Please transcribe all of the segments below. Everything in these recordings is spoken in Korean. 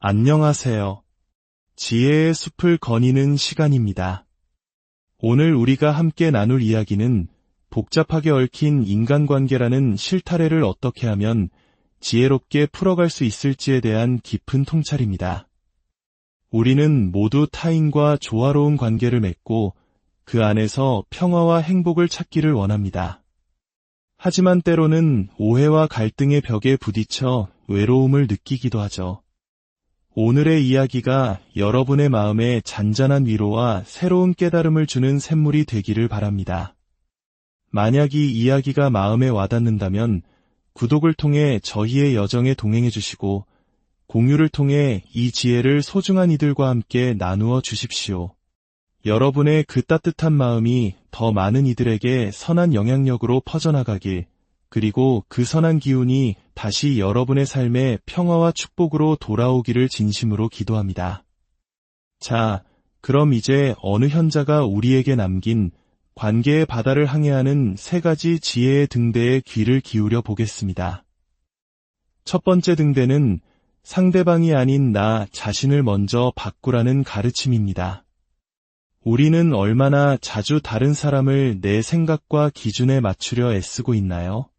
안녕하세요. 지혜의 숲을 거니는 시간입니다. 오늘 우리가 함께 나눌 이야기는 복잡하게 얽힌 인간관계라는 실타래를 어떻게 하면 지혜롭게 풀어갈 수 있을지에 대한 깊은 통찰입니다. 우리는 모두 타인과 조화로운 관계를 맺고 그 안에서 평화와 행복을 찾기를 원합니다. 하지만 때로는 오해와 갈등의 벽에 부딪혀 외로움을 느끼기도 하죠. 오늘의 이야기가 여러분의 마음에 잔잔한 위로와 새로운 깨달음을 주는 샘물이 되기를 바랍니다. 만약 이 이야기가 마음에 와닿는다면 구독을 통해 저희의 여정에 동행해 주시고 공유를 통해 이 지혜를 소중한 이들과 함께 나누어 주십시오. 여러분의 그 따뜻한 마음이 더 많은 이들에게 선한 영향력으로 퍼져나가길, 그리고 그 선한 기운이 다시 여러분의 삶에 평화와 축복으로 돌아오기를 진심으로 기도합니다. 자, 그럼 이제 어느 현자가 우리에게 남긴 관계의 바다를 항해하는 3가지 지혜의 등대에 귀를 기울여 보겠습니다. 첫 번째 등대는 상대방이 아닌 나 자신을 먼저 바꾸라는 가르침입니다. 우리는 얼마나 자주 다른 사람을 내 생각과 기준에 맞추려 애쓰고 있나요?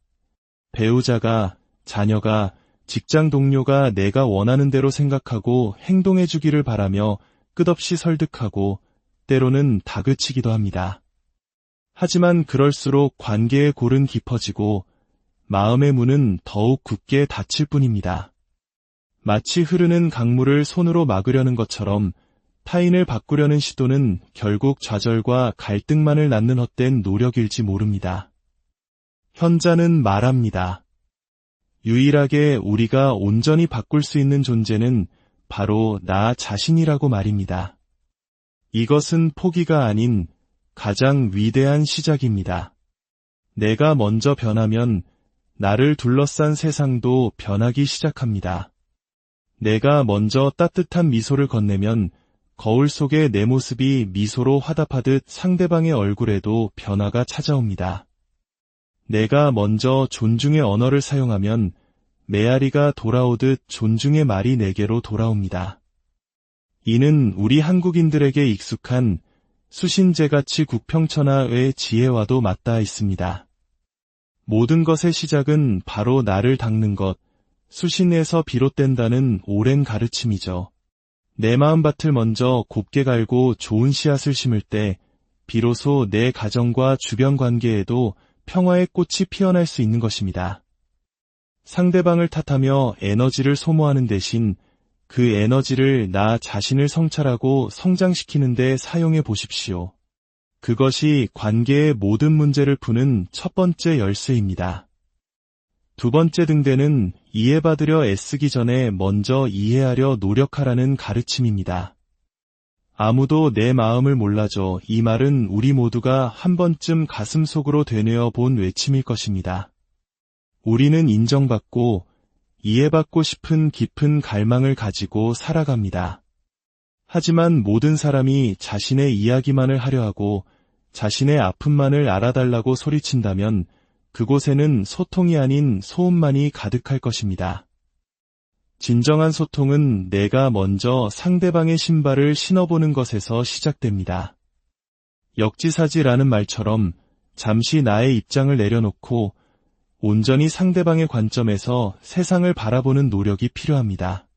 배우자가, 자녀가, 직장 동료가 내가 원하는 대로 생각하고 행동해 주기를 바라며 끝없이 설득하고 때로는 다그치기도 합니다. 하지만 그럴수록 관계의 골은 깊어지고 마음의 문은 더욱 굳게 닫힐 뿐입니다. 마치 흐르는 강물을 손으로 막으려는 것처럼 타인을 바꾸려는 시도는 결국 좌절과 갈등만을 낳는 헛된 노력일지 모릅니다. 현자는 말합니다. 유일하게 우리가 온전히 바꿀 수 있는 존재는 바로 나 자신이라고 말입니다. 이것은 포기가 아닌 가장 위대한 시작입니다. 내가 먼저 변하면 나를 둘러싼 세상도 변하기 시작합니다. 내가 먼저 따뜻한 미소를 건네면 거울 속의 내 모습이 미소로 화답하듯 상대방의 얼굴에도 변화가 찾아옵니다. 내가 먼저 존중의 언어를 사용하면 메아리가 돌아오듯 존중의 말이 내게로 돌아옵니다. 이는 우리 한국인들에게 익숙한 수신제가치 국평천하의 지혜와도 맞닿아 있습니다. 모든 것의 시작은 바로 나를 닦는 것, 수신에서 비롯된다는 오랜 가르침이죠. 내 마음밭을 먼저 곱게 갈고 좋은 씨앗을 심을 때 비로소 내 가정과 주변 관계에도 평화의 꽃이 피어날 수 있는 것입니다. 상대방을 탓하며 에너지를 소모하는 대신 그 에너지를 나 자신을 성찰하고 성장시키는 데 사용해 보십시오. 그것이 관계의 모든 문제를 푸는 첫 번째 열쇠입니다. 두 번째 등대는 이해받으려 애쓰기 전에 먼저 이해하려 노력하라는 가르침입니다. 아무도 내 마음을 몰라줘. 이 말은 우리 모두가 한 번쯤 가슴속으로 되뇌어 본 외침일 것입니다. 우리는 인정받고 이해받고 싶은 깊은 갈망을 가지고 살아갑니다. 하지만 모든 사람이 자신의 이야기만을 하려 하고 자신의 아픔만을 알아달라고 소리친다면 그곳에는 소통이 아닌 소음만이 가득할 것입니다. 진정한 소통은 내가 먼저 상대방의 신발을 신어보는 것에서 시작됩니다. 역지사지라는 말처럼 잠시 나의 입장을 내려놓고 온전히 상대방의 관점에서 세상을 바라보는 노력이 필요합니다.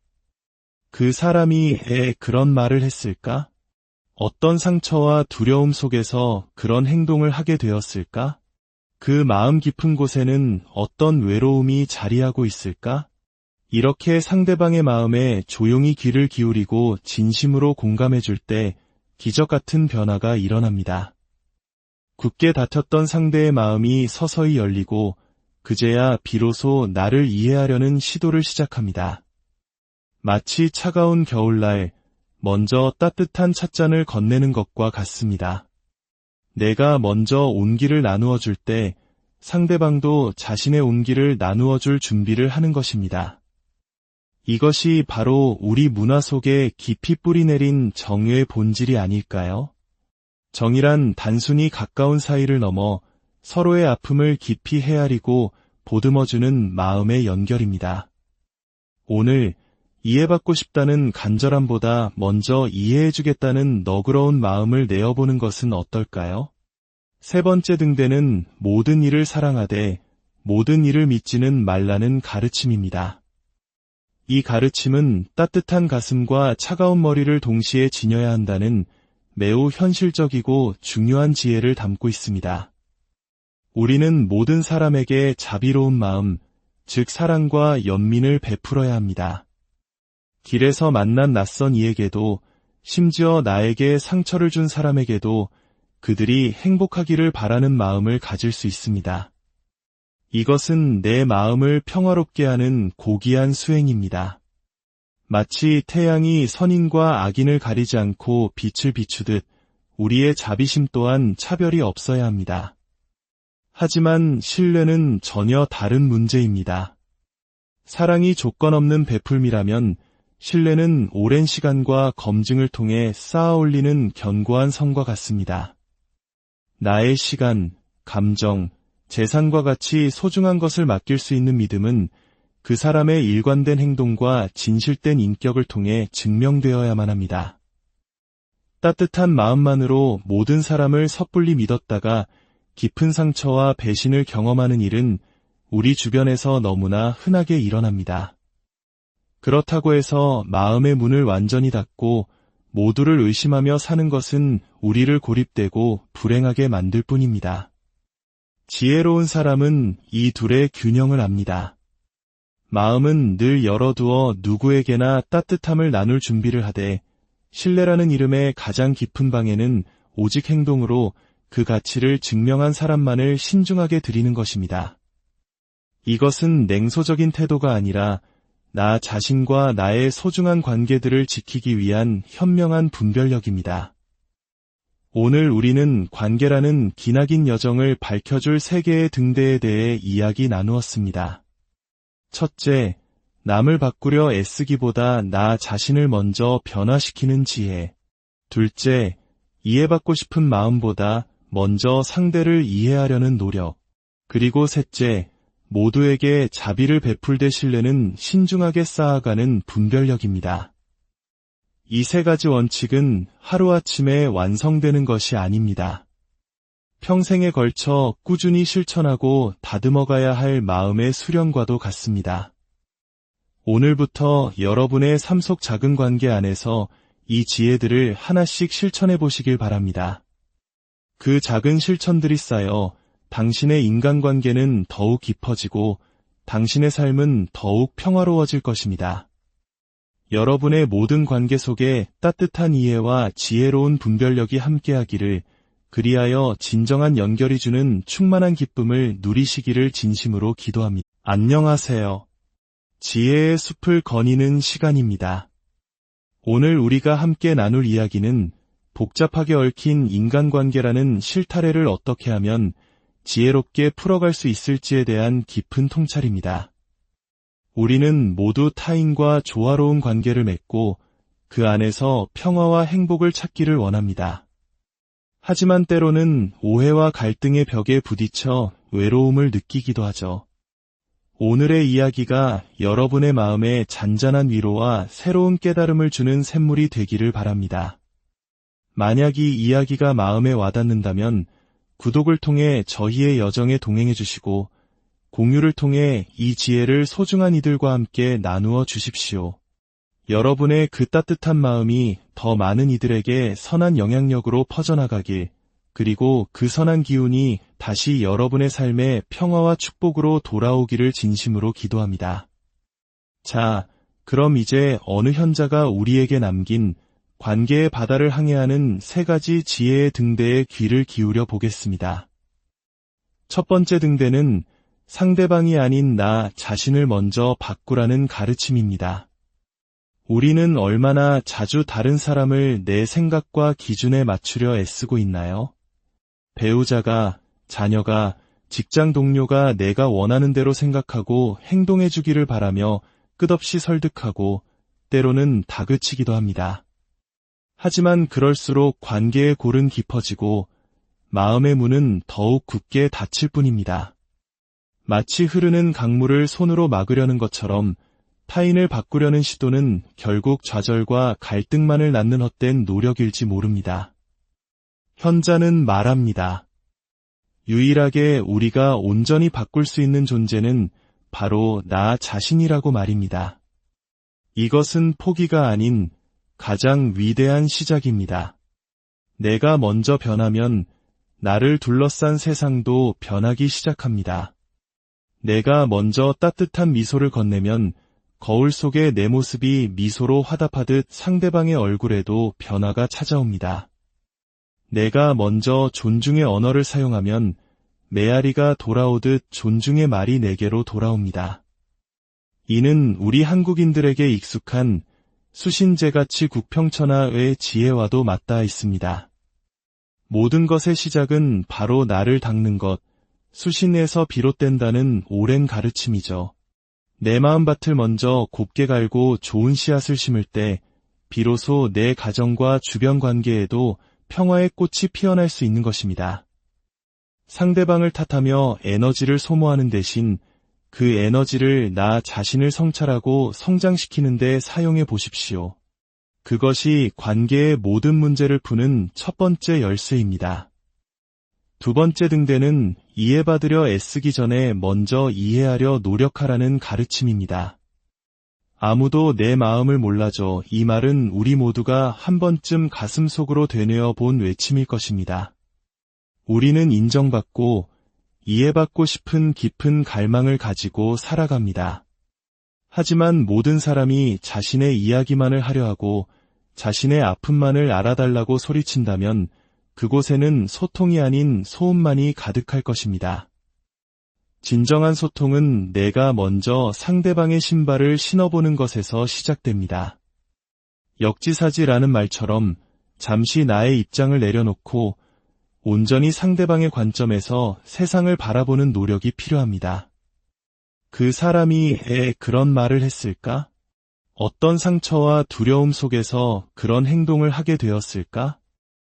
그 사람이 왜 그런 말을 했을까? 어떤 상처와 두려움 속에서 그런 행동을 하게 되었을까? 그 마음 깊은 곳에는 어떤 외로움이 자리하고 있을까? 이렇게 상대방의 마음에 조용히 귀를 기울이고 진심으로 공감해 줄 때 기적 같은 변화가 일어납니다. 굳게 닫혔던 상대의 마음이 서서히 열리고 그제야 비로소 나를 이해하려는 시도를 시작합니다. 마치 차가운 겨울날 먼저 따뜻한 찻잔을 건네는 것과 같습니다. 내가 먼저 온기를 나누어 줄 때 상대방도 자신의 온기를 나누어 줄 준비를 하는 것입니다. 이것이 바로 우리 문화 속에 깊이 뿌리내린 정의 본질이 아닐까요? 정이란 단순히 가까운 사이를 넘어 서로의 아픔을 깊이 헤아리고 보듬어주는 마음의 연결입니다. 오늘 이해받고 싶다는 간절함보다 먼저 이해해주겠다는 너그러운 마음을 내어보는 것은 어떨까요? 세 번째 등대는 모든 일을 사랑하되 모든 일을 믿지는 말라는 가르침입니다. 이 가르침은 따뜻한 가슴과 차가운 머리를 동시에 지녀야 한다는 매우 현실적이고 중요한 지혜를 담고 있습니다. 우리는 모든 사람에게 자비로운 마음, 즉 사랑과 연민을 베풀어야 합니다. 길에서 만난 낯선 이에게도, 심지어 나에게 상처를 준 사람에게도 그들이 행복하기를 바라는 마음을 가질 수 있습니다. 이것은 내 마음을 평화롭게 하는 고귀한 수행입니다. 마치 태양이 선인과 악인을 가리지 않고 빛을 비추듯 우리의 자비심 또한 차별이 없어야 합니다. 하지만 신뢰는 전혀 다른 문제입니다. 사랑이 조건 없는 베풀미라면 신뢰는 오랜 시간과 검증을 통해 쌓아 올리는 견고한 성과 같습니다. 나의 시간, 감정, 재산과 같이 소중한 것을 맡길 수 있는 믿음은 그 사람의 일관된 행동과 진실된 인격을 통해 증명되어야만 합니다. 따뜻한 마음만으로 모든 사람을 섣불리 믿었다가 깊은 상처와 배신을 경험하는 일은 우리 주변에서 너무나 흔하게 일어납니다. 그렇다고 해서 마음의 문을 완전히 닫고 모두를 의심하며 사는 것은 우리를 고립되고 불행하게 만들 뿐입니다. 지혜로운 사람은 이 둘의 균형을 압니다. 마음은 늘 열어두어 누구에게나 따뜻함을 나눌 준비를 하되 신뢰라는 이름의 가장 깊은 방에는 오직 행동으로 그 가치를 증명한 사람만을 신중하게 드리는 것입니다. 이것은 냉소적인 태도가 아니라 나 자신과 나의 소중한 관계들을 지키기 위한 현명한 분별력입니다. 오늘 우리는 관계라는 기나긴 여정을 밝혀줄 세 개의 등대에 대해 이야기 나누었습니다. 첫째, 남을 바꾸려 애쓰기보다 나 자신을 먼저 변화시키는 지혜. 둘째, 이해받고 싶은 마음보다 먼저 상대를 이해하려는 노력. 그리고 셋째, 모두에게 자비를 베풀되 신뢰는 신중하게 쌓아가는 분별력입니다. 이 세 가지 원칙은 하루아침에 완성되는 것이 아닙니다. 평생에 걸쳐 꾸준히 실천하고 다듬어가야 할 마음의 수련과도 같습니다. 오늘부터 여러분의 삶 속 작은 관계 안에서 이 지혜들을 하나씩 실천해 보시길 바랍니다. 그 작은 실천들이 쌓여 당신의 인간관계는 더욱 깊어지고 당신의 삶은 더욱 평화로워질 것입니다. 여러분의 모든 관계 속에 따뜻한 이해와 지혜로운 분별력이 함께하기를, 그리하여 진정한 연결이 주는 충만한 기쁨을 누리시기를 진심으로 기도합니다. 안녕하세요. 지혜의 숲을 거니는 시간입니다. 오늘 우리가 함께 나눌 이야기는 복잡하게 얽힌 인간관계라는 실타래를 어떻게 하면 지혜롭게 풀어갈 수 있을지에 대한 깊은 통찰입니다. 우리는 모두 타인과 조화로운 관계를 맺고 그 안에서 평화와 행복을 찾기를 원합니다. 하지만 때로는 오해와 갈등의 벽에 부딪혀 외로움을 느끼기도 하죠. 오늘의 이야기가 여러분의 마음에 잔잔한 위로와 새로운 깨달음을 주는 샘물이 되기를 바랍니다. 만약 이 이야기가 마음에 와닿는다면 구독을 통해 저희의 여정에 동행해 주시고 공유를 통해 이 지혜를 소중한 이들과 함께 나누어 주십시오. 여러분의 그 따뜻한 마음이 더 많은 이들에게 선한 영향력으로 퍼져나가길, 그리고 그 선한 기운이 다시 여러분의 삶에 평화와 축복으로 돌아오기를 진심으로 기도합니다. 자, 그럼 이제 어느 현자가 우리에게 남긴 관계의 바다를 항해하는 세 가지 지혜의 등대에 귀를 기울여 보겠습니다. 첫 번째 등대는 상대방이 아닌 나 자신을 먼저 바꾸라는 가르침입니다. 우리는 얼마나 자주 다른 사람을 내 생각과 기준에 맞추려 애쓰고 있나요? 배우자가, 자녀가, 직장 동료가 내가 원하는 대로 생각하고 행동해 주기를 바라며 끝없이 설득하고 때로는 다그치기도 합니다. 하지만 그럴수록 관계의 골은 깊어지고 마음의 문은 더욱 굳게 닫힐 뿐입니다. 마치 흐르는 강물을 손으로 막으려는 것처럼 타인을 바꾸려는 시도는 결국 좌절과 갈등만을 낳는 헛된 노력일지 모릅니다. 현자는 말합니다. 유일하게 우리가 온전히 바꿀 수 있는 존재는 바로 나 자신이라고 말입니다. 이것은 포기가 아닌 가장 위대한 시작입니다. 내가 먼저 변하면 나를 둘러싼 세상도 변하기 시작합니다. 내가 먼저 따뜻한 미소를 건네면 거울 속의 내 모습이 미소로 화답하듯 상대방의 얼굴에도 변화가 찾아옵니다. 내가 먼저 존중의 언어를 사용하면 메아리가 돌아오듯 존중의 말이 내게로 돌아옵니다. 이는 우리 한국인들에게 익숙한 수신제가치 국평천하의 지혜와도 맞닿아 있습니다. 모든 것의 시작은 바로 나를 닦는 것, 수신에서 비롯된다는 오랜 가르침이죠. 내 마음밭을 먼저 곱게 갈고 좋은 씨앗을 심을 때 비로소 내 가정과 주변 관계에도 평화의 꽃이 피어날 수 있는 것입니다. 상대방을 탓하며 에너지를 소모하는 대신 그 에너지를 나 자신을 성찰하고 성장시키는 데 사용해 보십시오. 그것이 관계의 모든 문제를 푸는 첫 번째 열쇠입니다. 두 번째 등대는 이해받으려 애쓰기 전에 먼저 이해하려 노력하라는 가르침입니다. 아무도 내 마음을 몰라줘. 이 말은 우리 모두가 한 번쯤 가슴속으로 되뇌어 본 외침일 것입니다. 우리는 인정받고 이해받고 싶은 깊은 갈망을 가지고 살아갑니다. 하지만 모든 사람이 자신의 이야기만을 하려 하고 자신의 아픔만을 알아달라고 소리친다면 그곳에는 소통이 아닌 소음만이 가득할 것입니다. 진정한 소통은 내가 먼저 상대방의 신발을 신어보는 것에서 시작됩니다. 역지사지라는 말처럼 잠시 나의 입장을 내려놓고 온전히 상대방의 관점에서 세상을 바라보는 노력이 필요합니다. 그 사람이 왜 그런 말을 했을까? 어떤 상처와 두려움 속에서 그런 행동을 하게 되었을까?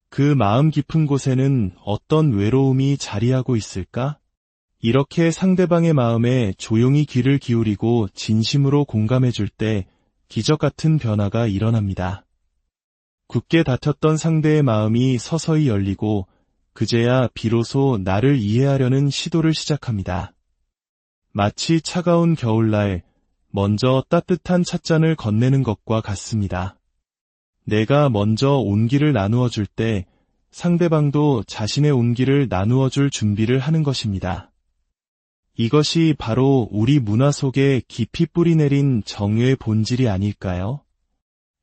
그 마음 깊은 곳에는 어떤 외로움이 자리하고 있을까? 이렇게 상대방의 마음에 조용히 귀를 기울이고 진심으로 공감해 줄 때 기적 같은 변화가 일어납니다. 굳게 닫혔던 상대의 마음이 서서히 열리고 그제야 비로소 나를 이해하려는 시도를 시작합니다. 마치 차가운 겨울날 먼저 따뜻한 찻잔을 건네는 것과 같습니다. 내가 먼저 온기를 나누어 줄 때 상대방도 자신의 온기를 나누어 줄 준비를 하는 것입니다. 이것이 바로 우리 문화 속에 깊이 뿌리내린 정의 본질이 아닐까요?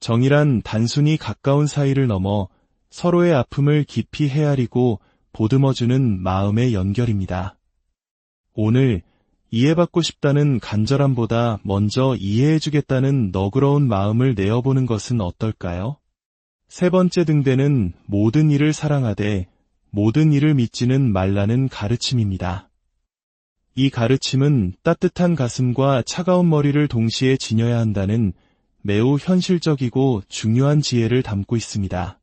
정이란 단순히 가까운 사이를 넘어 서로의 아픔을 깊이 헤아리고 보듬어주는 마음의 연결입니다. 오늘 이해받고 싶다는 간절함보다 먼저 이해해주겠다는 너그러운 마음을 내어보는 것은 어떨까요? 세 번째 등대는 모든 일을 사랑하되 모든 일을 믿지는 말라는 가르침입니다. 이 가르침은 따뜻한 가슴과 차가운 머리를 동시에 지녀야 한다는 매우 현실적이고 중요한 지혜를 담고 있습니다.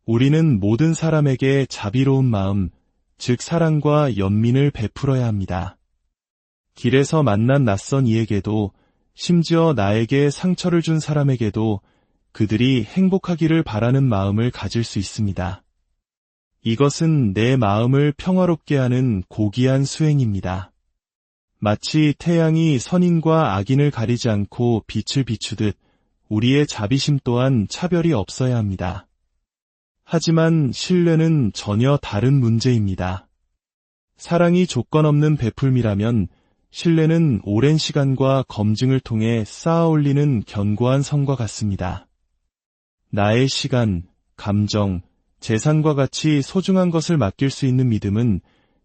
우리는 모든 사람에게 자비로운 마음, 즉 사랑과 연민을 베풀어야 합니다. 길에서 만난 낯선 이에게도 심지어 나에게 상처를 준 사람에게도 그들이 행복하기를 바라는 마음을 가질 수 있습니다. 이것은 내 마음을 평화롭게 하는 고귀한 수행입니다. 마치 태양이 선인과 악인을 가리지 않고 빛을 비추듯 우리의 자비심 또한 차별이 없어야 합니다. 하지만 신뢰는 전혀 다른 문제입니다. 사랑이 조건 없는 베풀미라면 신뢰는 오랜 시간과 검증을 통해 쌓아 올리는 견고한 성과 같습니다. 나의 시간, 감정, 재산과 같이 소중한 것을 맡길 수 있는 믿음은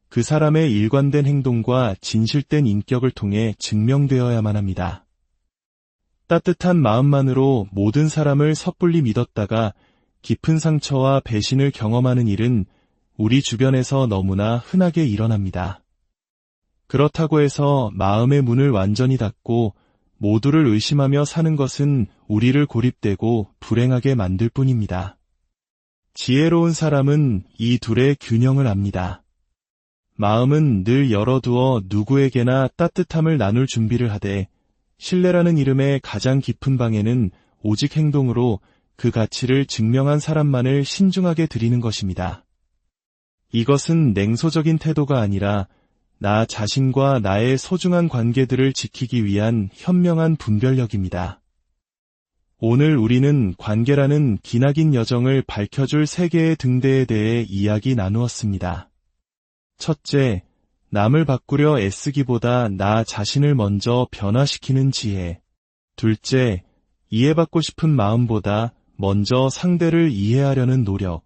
그 사람의 일관된 행동과 진실된 인격을 통해 증명되어야만 합니다. 따뜻한 마음만으로 모든 사람을 섣불리 믿었다가 깊은 상처와 배신을 경험하는 일은 우리 주변에서 너무나 흔하게 일어납니다. 그렇다고 해서 마음의 문을 완전히 닫고 모두를 의심하며 사는 것은 우리를 고립되고 불행하게 만들 뿐입니다. 지혜로운 사람은 이 둘의 균형을 압니다. 마음은 늘 열어두어 누구에게나 따뜻함을 나눌 준비를 하되 신뢰라는 이름의 가장 깊은 방에는 오직 행동으로 그 가치를 증명한 사람만을 신중하게 드리는 것입니다. 이것은 냉소적인 태도가 아니라 나 자신과 나의 소중한 관계들을 지키기 위한 현명한 분별력입니다. 오늘 우리는 관계라는 기나긴 여정을 밝혀줄 세 개의 등대에 대해 이야기 나누었습니다. 첫째, 남을 바꾸려 애쓰기보다 나 자신을 먼저 변화시키는 지혜. 둘째, 이해받고 싶은 마음보다 먼저 상대를 이해하려는 노력.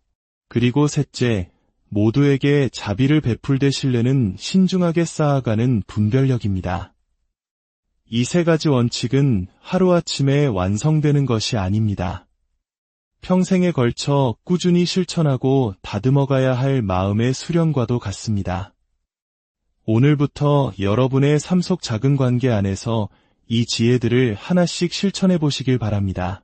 그리고 셋째, 모두에게 자비를 베풀되 신뢰는 신중하게 쌓아가는 분별력입니다. 이 세 가지 원칙은 하루아침에 완성되는 것이 아닙니다. 평생에 걸쳐 꾸준히 실천하고 다듬어가야 할 마음의 수련과도 같습니다. 오늘부터 여러분의 삶 속 작은 관계 안에서 이 지혜들을 하나씩 실천해 보시길 바랍니다.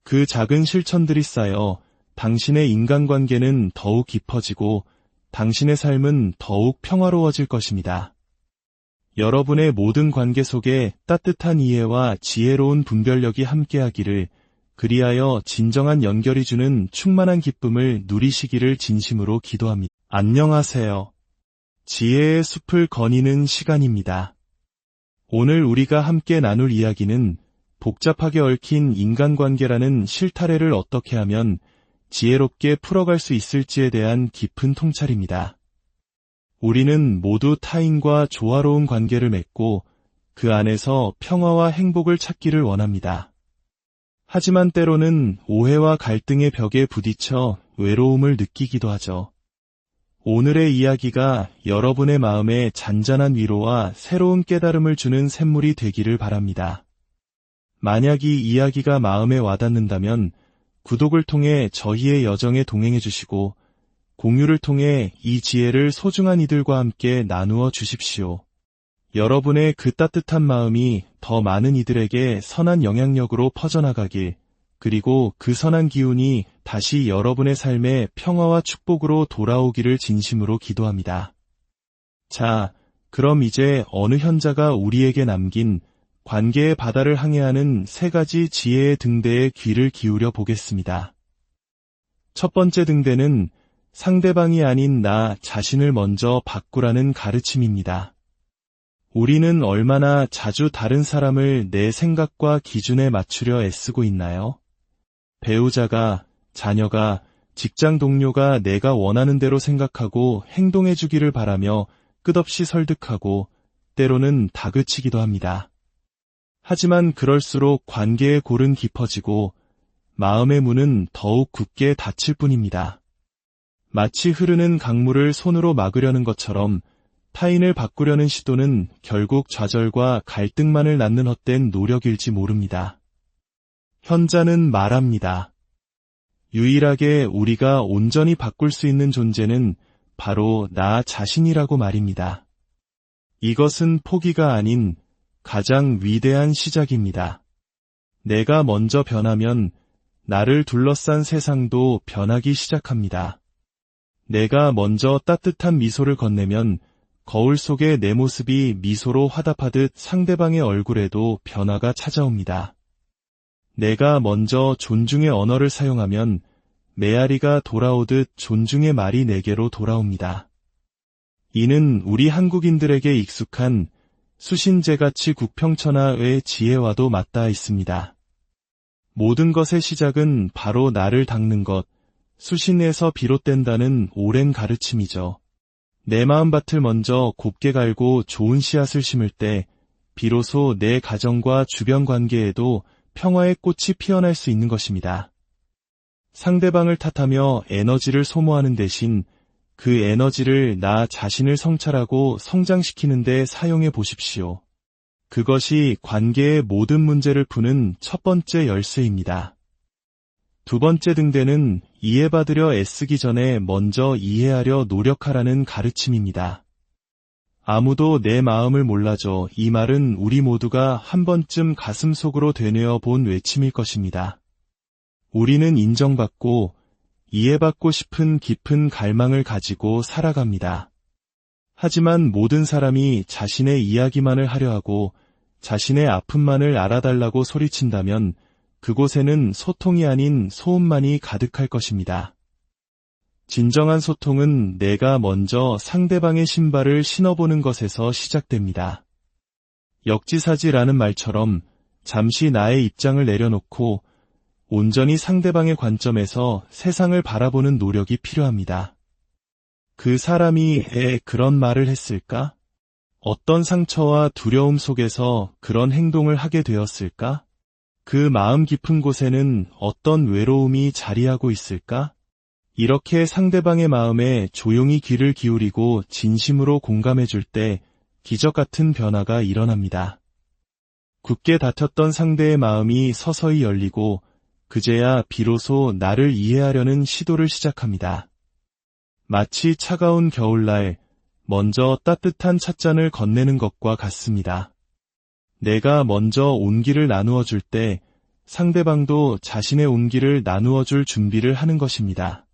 그 작은 실천들이 쌓여 당신의 인간관계는 더욱 깊어지고 당신의 삶은 더욱 평화로워질 것입니다. 여러분의 모든 관계 속에 따뜻한 이해와 지혜로운 분별력이 함께하기를, 그리하여 진정한 연결이 주는 충만한 기쁨을 누리시기를 진심으로 기도합니다. 안녕하세요. 지혜의 숲을 거니는 시간입니다. 오늘 우리가 함께 나눌 이야기는 복잡하게 얽힌 인간관계라는 실타래를 어떻게 하면 지혜롭게 풀어갈 수 있을지에 대한 깊은 통찰입니다. 우리는 모두 타인과 조화로운 관계를 맺고 그 안에서 평화와 행복을 찾기를 원합니다. 하지만 때로는 오해와 갈등의 벽에 부딪혀 외로움을 느끼기도 하죠. 오늘의 이야기가 여러분의 마음에 잔잔한 위로와 새로운 깨달음을 주는 샘물이 되기를 바랍니다. 만약 이 이야기가 마음에 와닿는다면 구독을 통해 저희의 여정에 동행해 주시고 공유를 통해 이 지혜를 소중한 이들과 함께 나누어 주십시오. 여러분의 그 따뜻한 마음이 더 많은 이들에게 선한 영향력으로 퍼져나가길, 그리고 그 선한 기운이 다시 여러분의 삶에 평화와 축복으로 돌아오기를 진심으로 기도합니다. 자, 그럼 이제 어느 현자가 우리에게 남긴 관계의 바다를 항해하는 세 가지 지혜의 등대에 귀를 기울여 보겠습니다. 첫 번째 등대는 상대방이 아닌 나 자신을 먼저 바꾸라는 가르침입니다. 우리는 얼마나 자주 다른 사람을 내 생각과 기준에 맞추려 애쓰고 있나요? 배우자가, 자녀가, 직장 동료가 내가 원하는 대로 생각하고 행동해 주기를 바라며 끝없이 설득하고 때로는 다그치기도 합니다. 하지만 그럴수록 관계의 골은 깊어지고 마음의 문은 더욱 굳게 닫힐 뿐입니다. 마치 흐르는 강물을 손으로 막으려는 것처럼 타인을 바꾸려는 시도는 결국 좌절과 갈등만을 낳는 헛된 노력일지 모릅니다. 현자는 말합니다. 유일하게 우리가 온전히 바꿀 수 있는 존재는 바로 나 자신이라고 말입니다. 이것은 포기가 아닌 가장 위대한 시작입니다. 내가 먼저 변하면 나를 둘러싼 세상도 변하기 시작합니다. 내가 먼저 따뜻한 미소를 건네면 거울 속의 내 모습이 미소로 화답하듯 상대방의 얼굴에도 변화가 찾아옵니다. 내가 먼저 존중의 언어를 사용하면 메아리가 돌아오듯 존중의 말이 내게로 돌아옵니다. 이는 우리 한국인들에게 익숙한 수신제가치 국평천하의 지혜와도 맞닿아 있습니다. 모든 것의 시작은 바로 나를 닦는 것, 수신에서 비롯된다는 오랜 가르침이죠. 내 마음밭을 먼저 곱게 갈고 좋은 씨앗을 심을 때 비로소 내 가정과 주변 관계에도 평화의 꽃이 피어날 수 있는 것입니다. 상대방을 탓하며 에너지를 소모하는 대신 그 에너지를 나 자신을 성찰하고 성장시키는 데 사용해 보십시오. 그것이 관계의 모든 문제를 푸는 첫 번째 열쇠입니다. 두 번째 등대는 이해받으려 애쓰기 전에 먼저 이해하려 노력하라는 가르침입니다. 아무도 내 마음을 몰라줘. 이 말은 우리 모두가 한 번쯤 가슴속으로 되뇌어 본 외침일 것입니다. 우리는 인정받고 이해받고 싶은 깊은 갈망을 가지고 살아갑니다. 하지만 모든 사람이 자신의 이야기만을 하려 하고 자신의 아픔만을 알아달라고 소리친다면 그곳에는 소통이 아닌 소음만이 가득할 것입니다. 진정한 소통은 내가 먼저 상대방의 신발을 신어보는 것에서 시작됩니다. 역지사지라는 말처럼 잠시 나의 입장을 내려놓고 온전히 상대방의 관점에서 세상을 바라보는 노력이 필요합니다. 그 사람이 왜 그런 말을 했을까? 어떤 상처와 두려움 속에서 그런 행동을 하게 되었을까? 그 마음 깊은 곳에는 어떤 외로움이 자리하고 있을까? 이렇게 상대방의 마음에 조용히 귀를 기울이고 진심으로 공감해 줄 때 기적 같은 변화가 일어납니다. 굳게 닫혔던 상대의 마음이 서서히 열리고 그제야 비로소 나를 이해하려는 시도를 시작합니다. 마치 차가운 겨울날 먼저 따뜻한 찻잔을 건네는 것과 같습니다. 내가 먼저 온기를 나누어 줄 때 상대방도 자신의 온기를 나누어 줄 준비를 하는 것입니다.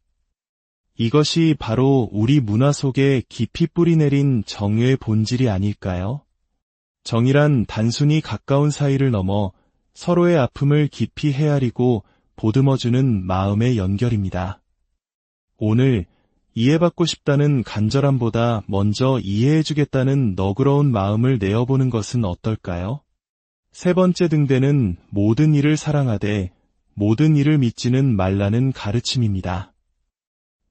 이것이 바로 우리 문화 속에 깊이 뿌리내린 정의 본질이 아닐까요? 정이란 단순히 가까운 사이를 넘어 서로의 아픔을 깊이 헤아리고 보듬어주는 마음의 연결입니다. 오늘 이해받고 싶다는 간절함보다 먼저 이해해주겠다는 너그러운 마음을 내어보는 것은 어떨까요? 세 번째 등대는 모든 일을 사랑하되 모든 일을 믿지는 말라는 가르침입니다.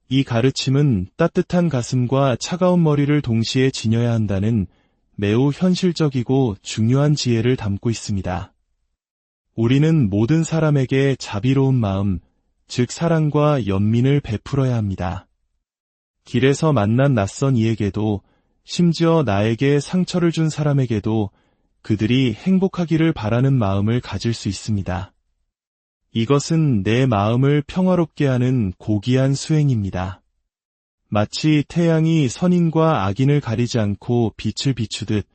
이 가르침은 따뜻한 가슴과 차가운 머리를 동시에 지녀야 한다는 매우 현실적이고 중요한 지혜를 담고 있습니다. 우리는 모든 사람에게 자비로운 마음, 즉 사랑과 연민을 베풀어야 합니다. 길에서 만난 낯선 이에게도, 심지어 나에게 상처를 준 사람에게도 그들이 행복하기를 바라는 마음을 가질 수 있습니다. 이것은 내 마음을 평화롭게 하는 고귀한 수행입니다. 마치 태양이 선인과 악인을 가리지 않고 빛을 비추듯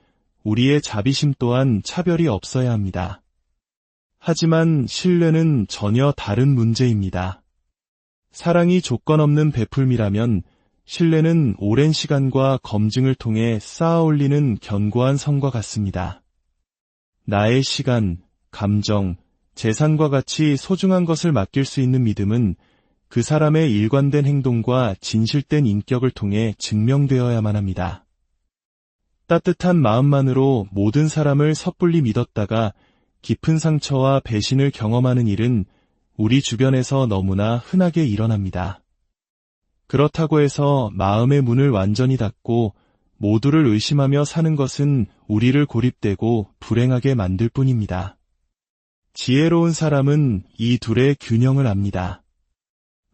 우리의 자비심 또한 차별이 없어야 합니다. 하지만 신뢰는 전혀 다른 문제입니다. 사랑이 조건 없는 베풀미라면 신뢰는 오랜 시간과 검증을 통해 쌓아 올리는 견고한 성과 같습니다. 나의 시간, 감정, 재산과 같이 소중한 것을 맡길 수 있는 믿음은 그 사람의 일관된 행동과 진실된 인격을 통해 증명되어야만 합니다. 따뜻한 마음만으로 모든 사람을 섣불리 믿었다가 깊은 상처와 배신을 경험하는 일은 우리 주변에서 너무나 흔하게 일어납니다. 그렇다고 해서 마음의 문을 완전히 닫고 모두를 의심하며 사는 것은 우리를 고립되고 불행하게 만들 뿐입니다. 지혜로운 사람은 이 둘의 균형을 압니다.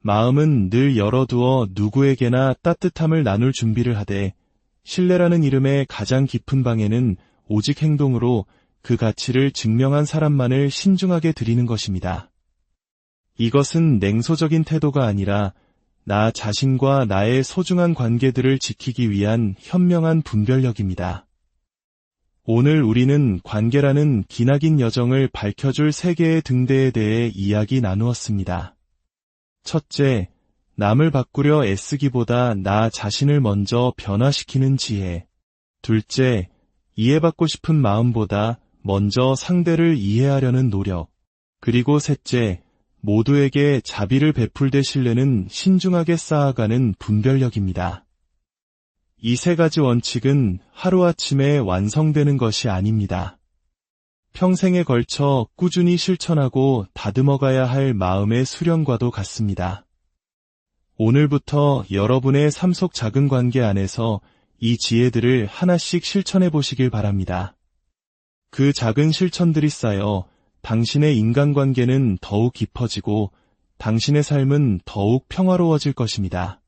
마음은 늘 열어두어 누구에게나 따뜻함을 나눌 준비를 하되 신뢰라는 이름의 가장 깊은 방에는 오직 행동으로 그 가치를 증명한 사람만을 신중하게 드리는 것입니다. 이것은 냉소적인 태도가 아니라 나 자신과 나의 소중한 관계들을 지키기 위한 현명한 분별력입니다. 오늘 우리는 관계라는 기나긴 여정을 밝혀줄 세 개의 등대에 대해 이야기 나누었습니다. 첫째, 남을 바꾸려 애쓰기보다 나 자신을 먼저 변화시키는 지혜. 둘째, 이해받고 싶은 마음보다 먼저 상대를 이해하려는 노력. 그리고 셋째, 모두에게 자비를 베풀되 신뢰는 신중하게 쌓아가는 분별력입니다. 이 세 가지 원칙은 하루아침에 완성되는 것이 아닙니다. 평생에 걸쳐 꾸준히 실천하고 다듬어가야 할 마음의 수련과도 같습니다. 오늘부터 여러분의 삶 속 작은 관계 안에서 이 지혜들을 하나씩 실천해 보시길 바랍니다. 그 작은 실천들이 쌓여 당신의 인간관계는 더욱 깊어지고 당신의 삶은 더욱 평화로워질 것입니다.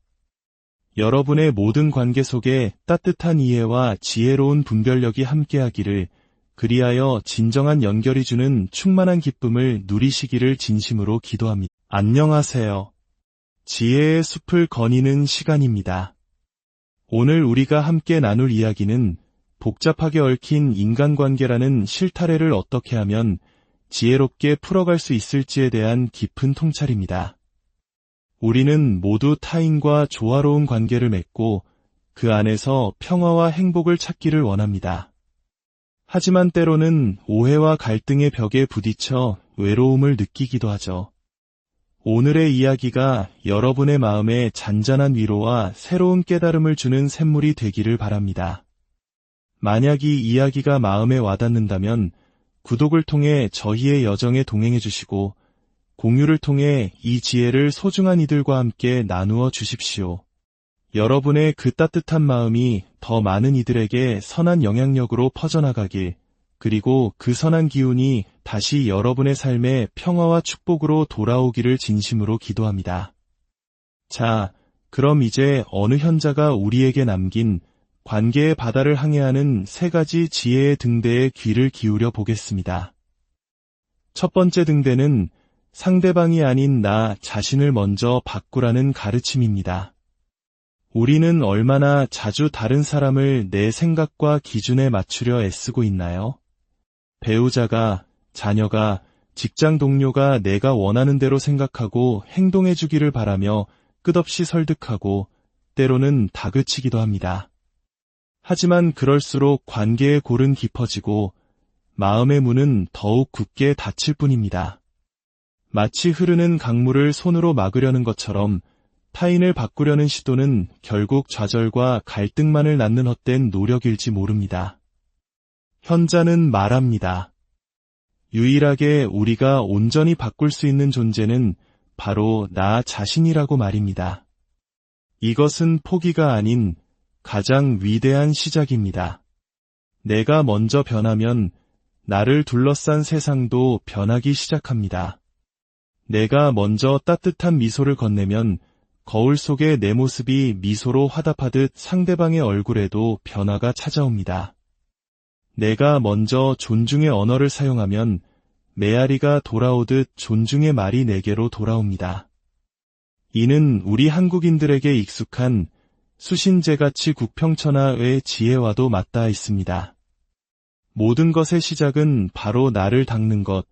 여러분의 모든 관계 속에 따뜻한 이해와 지혜로운 분별력이 함께하기를, 그리하여 진정한 연결이 주는 충만한 기쁨을 누리시기를 진심으로 기도합니다. 안녕하세요. 지혜의 숲을 거니는 시간입니다. 오늘 우리가 함께 나눌 이야기는 복잡하게 얽힌 인간관계라는 실타래를 어떻게 하면 지혜롭게 풀어갈 수 있을지에 대한 깊은 통찰입니다. 우리는 모두 타인과 조화로운 관계를 맺고 그 안에서 평화와 행복을 찾기를 원합니다. 하지만 때로는 오해와 갈등의 벽에 부딪혀 외로움을 느끼기도 하죠. 오늘의 이야기가 여러분의 마음에 잔잔한 위로와 새로운 깨달음을 주는 샘물이 되기를 바랍니다. 만약 이 이야기가 마음에 와닿는다면 구독을 통해 저희의 여정에 동행해 주시고 공유를 통해 이 지혜를 소중한 이들과 함께 나누어 주십시오. 여러분의 그 따뜻한 마음이 더 많은 이들에게 선한 영향력으로 퍼져나가길, 그리고 그 선한 기운이 다시 여러분의 삶에 평화와 축복으로 돌아오기를 진심으로 기도합니다. 자, 그럼 이제 어느 현자가 우리에게 남긴 관계의 바다를 항해하는 3가지 지혜의 등대에 귀를 기울여 보겠습니다. 첫 번째 등대는 상대방이 아닌 나 자신을 먼저 바꾸라는 가르침입니다. 우리는 얼마나 자주 다른 사람을 내 생각과 기준에 맞추려 애쓰고 있나요? 배우자가, 자녀가, 직장 동료가 내가 원하는 대로 생각하고 행동해 주기를 바라며 끝없이 설득하고 때로는 다그치기도 합니다. 하지만 그럴수록 관계의 골은 깊어지고 마음의 문은 더욱 굳게 닫힐 뿐입니다. 마치 흐르는 강물을 손으로 막으려는 것처럼 타인을 바꾸려는 시도는 결국 좌절과 갈등만을 낳는 헛된 노력일지 모릅니다. 현자는 말합니다. 유일하게 우리가 온전히 바꿀 수 있는 존재는 바로 나 자신이라고 말입니다. 이것은 포기가 아닌 가장 위대한 시작입니다. 내가 먼저 변하면 나를 둘러싼 세상도 변하기 시작합니다. 내가 먼저 따뜻한 미소를 건네면 거울 속의 내 모습이 미소로 화답하듯 상대방의 얼굴에도 변화가 찾아옵니다. 내가 먼저 존중의 언어를 사용하면 메아리가 돌아오듯 존중의 말이 내게로 돌아옵니다. 이는 우리 한국인들에게 익숙한 수신제가치 국평천하의 지혜와도 맞닿아 있습니다. 모든 것의 시작은 바로 나를 닦는 것,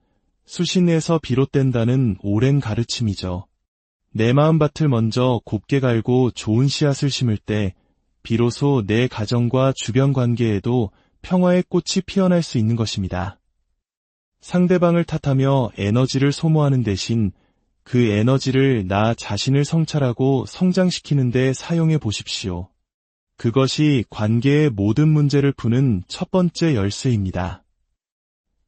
수신에서 비롯된다는 오랜 가르침이죠. 내 마음밭을 먼저 곱게 갈고 좋은 씨앗을 심을 때 비로소 내 가정과 주변 관계에도 평화의 꽃이 피어날 수 있는 것입니다. 상대방을 탓하며 에너지를 소모하는 대신 그 에너지를 나 자신을 성찰하고 성장시키는 데 사용해 보십시오. 그것이 관계의 모든 문제를 푸는 첫 번째 열쇠입니다.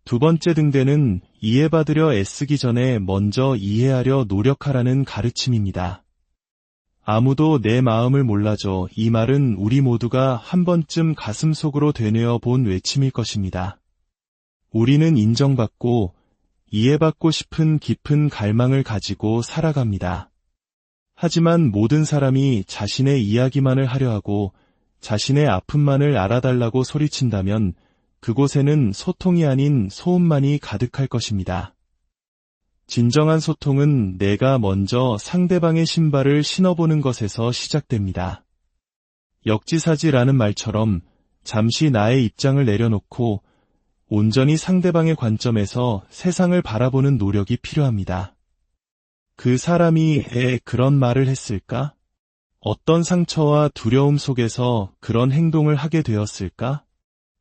두 번째 등대는 이해받으려 애쓰기 전에 먼저 이해하려 노력하라는 가르침입니다. 아무도 내 마음을 몰라줘. 이 말은 우리 모두가 한 번쯤 가슴속으로 되뇌어 본 외침일 것입니다. 우리는 인정받고 이해받고 싶은 깊은 갈망을 가지고 살아갑니다. 하지만 모든 사람이 자신의 이야기만을 하려 하고 자신의 아픔만을 알아달라고 소리친다면 그곳에는 소통이 아닌 소음만이 가득할 것입니다. 진정한 소통은 내가 먼저 상대방의 신발을 신어보는 것에서 시작됩니다. 역지사지라는 말처럼 잠시 나의 입장을 내려놓고 온전히 상대방의 관점에서 세상을 바라보는 노력이 필요합니다. 그 사람이 왜 그런 말을 했을까? 어떤 상처와 두려움 속에서 그런 행동을 하게 되었을까?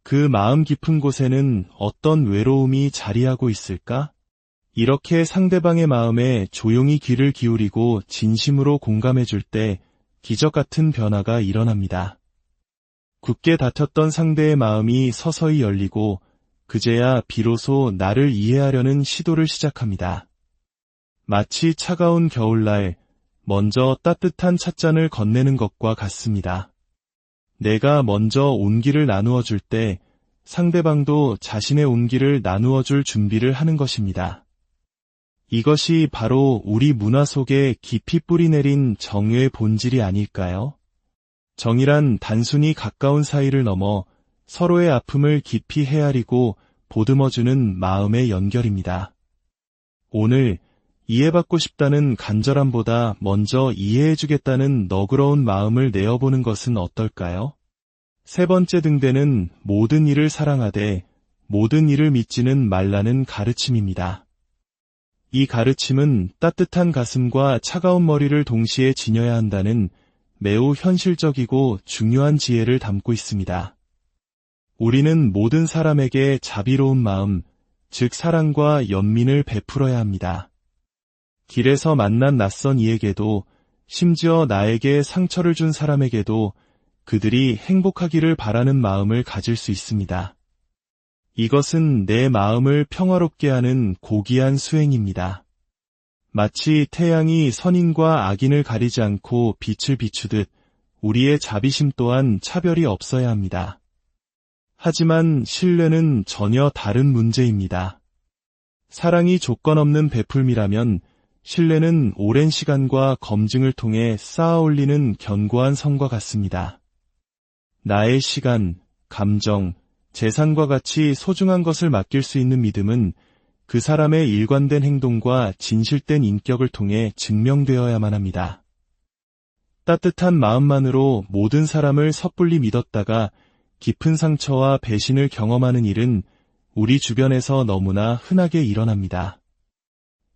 그 마음 깊은 곳에는 어떤 외로움이 자리하고 있을까? 이렇게 상대방의 마음에 조용히 귀를 기울이고 진심으로 공감해 줄 때 기적 같은 변화가 일어납니다. 굳게 닫혔던 상대의 마음이 서서히 열리고 그제야 비로소 나를 이해하려는 시도를 시작합니다. 마치 차가운 겨울날 먼저 따뜻한 찻잔을 건네는 것과 같습니다. 내가 먼저 온기를 나누어 줄 때 상대방도 자신의 온기를 나누어 줄 준비를 하는 것입니다. 이것이 바로 우리 문화 속에 깊이 뿌리내린 정의 본질이 아닐까요? 정이란 단순히 가까운 사이를 넘어 서로의 아픔을 깊이 헤아리고 보듬어주는 마음의 연결입니다. 오늘 이해받고 싶다는 간절함보다 먼저 이해해주겠다는 너그러운 마음을 내어보는 것은 어떨까요? 세 번째 등대는 모든 일을 사랑하되 모든 일을 믿지는 말라는 가르침입니다. 이 가르침은 따뜻한 가슴과 차가운 머리를 동시에 지녀야 한다는 매우 현실적이고 중요한 지혜를 담고 있습니다. 우리는 모든 사람에게 자비로운 마음, 즉 사랑과 연민을 베풀어야 합니다. 길에서 만난 낯선 이에게도, 심지어 나에게 상처를 준 사람에게도 그들이 행복하기를 바라는 마음을 가질 수 있습니다. 이것은 내 마음을 평화롭게 하는 고귀한 수행입니다. 마치 태양이 선인과 악인을 가리지 않고 빛을 비추듯 우리의 자비심 또한 차별이 없어야 합니다. 하지만 신뢰는 전혀 다른 문제입니다. 사랑이 조건 없는 베풀미라면 신뢰는 오랜 시간과 검증을 통해 쌓아 올리는 견고한 성과 같습니다. 나의 시간, 감정, 재산과 같이 소중한 것을 맡길 수 있는 믿음은 그 사람의 일관된 행동과 진실된 인격을 통해 증명되어야만 합니다. 따뜻한 마음만으로 모든 사람을 섣불리 믿었다가 깊은 상처와 배신을 경험하는 일은 우리 주변에서 너무나 흔하게 일어납니다.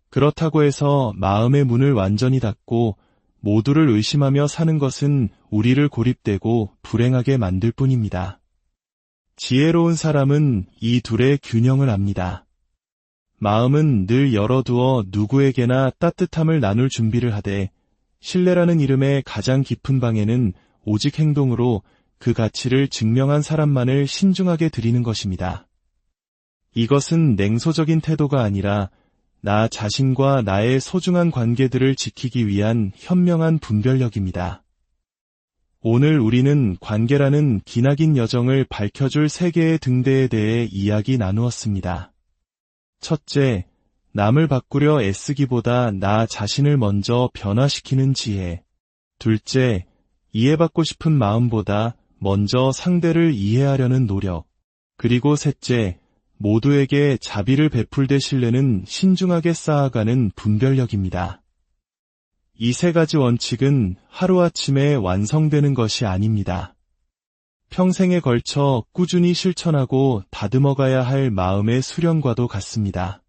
그렇다고 해서 마음의 문을 완전히 닫고 모두를 의심하며 사는 것은 우리를 고립되고 불행하게 만들 뿐입니다. 지혜로운 사람은 이 둘의 균형을 압니다. 마음은 늘 열어두어 누구에게나 따뜻함을 나눌 준비를 하되 신뢰라는 이름의 가장 깊은 방에는 오직 행동으로 그 가치를 증명한 사람만을 신중하게 드리는 것입니다. 이것은 냉소적인 태도가 아니라 나 자신과 나의 소중한 관계들을 지키기 위한 현명한 분별력입니다. 오늘 우리는 관계라는 기나긴 여정을 밝혀줄 세 개의 등대에 대해 이야기 나누었습니다. 첫째, 남을 바꾸려 애쓰기보다 나 자신을 먼저 변화시키는 지혜. 둘째, 이해받고 싶은 마음보다 먼저 상대를 이해하려는 노력. 그리고 셋째, 모두에게 자비를 베풀되 신뢰는 신중하게 쌓아가는 분별력입니다. 이 세 가지 원칙은 하루아침에 완성되는 것이 아닙니다. 평생에 걸쳐 꾸준히 실천하고 다듬어가야 할 마음의 수련과도 같습니다.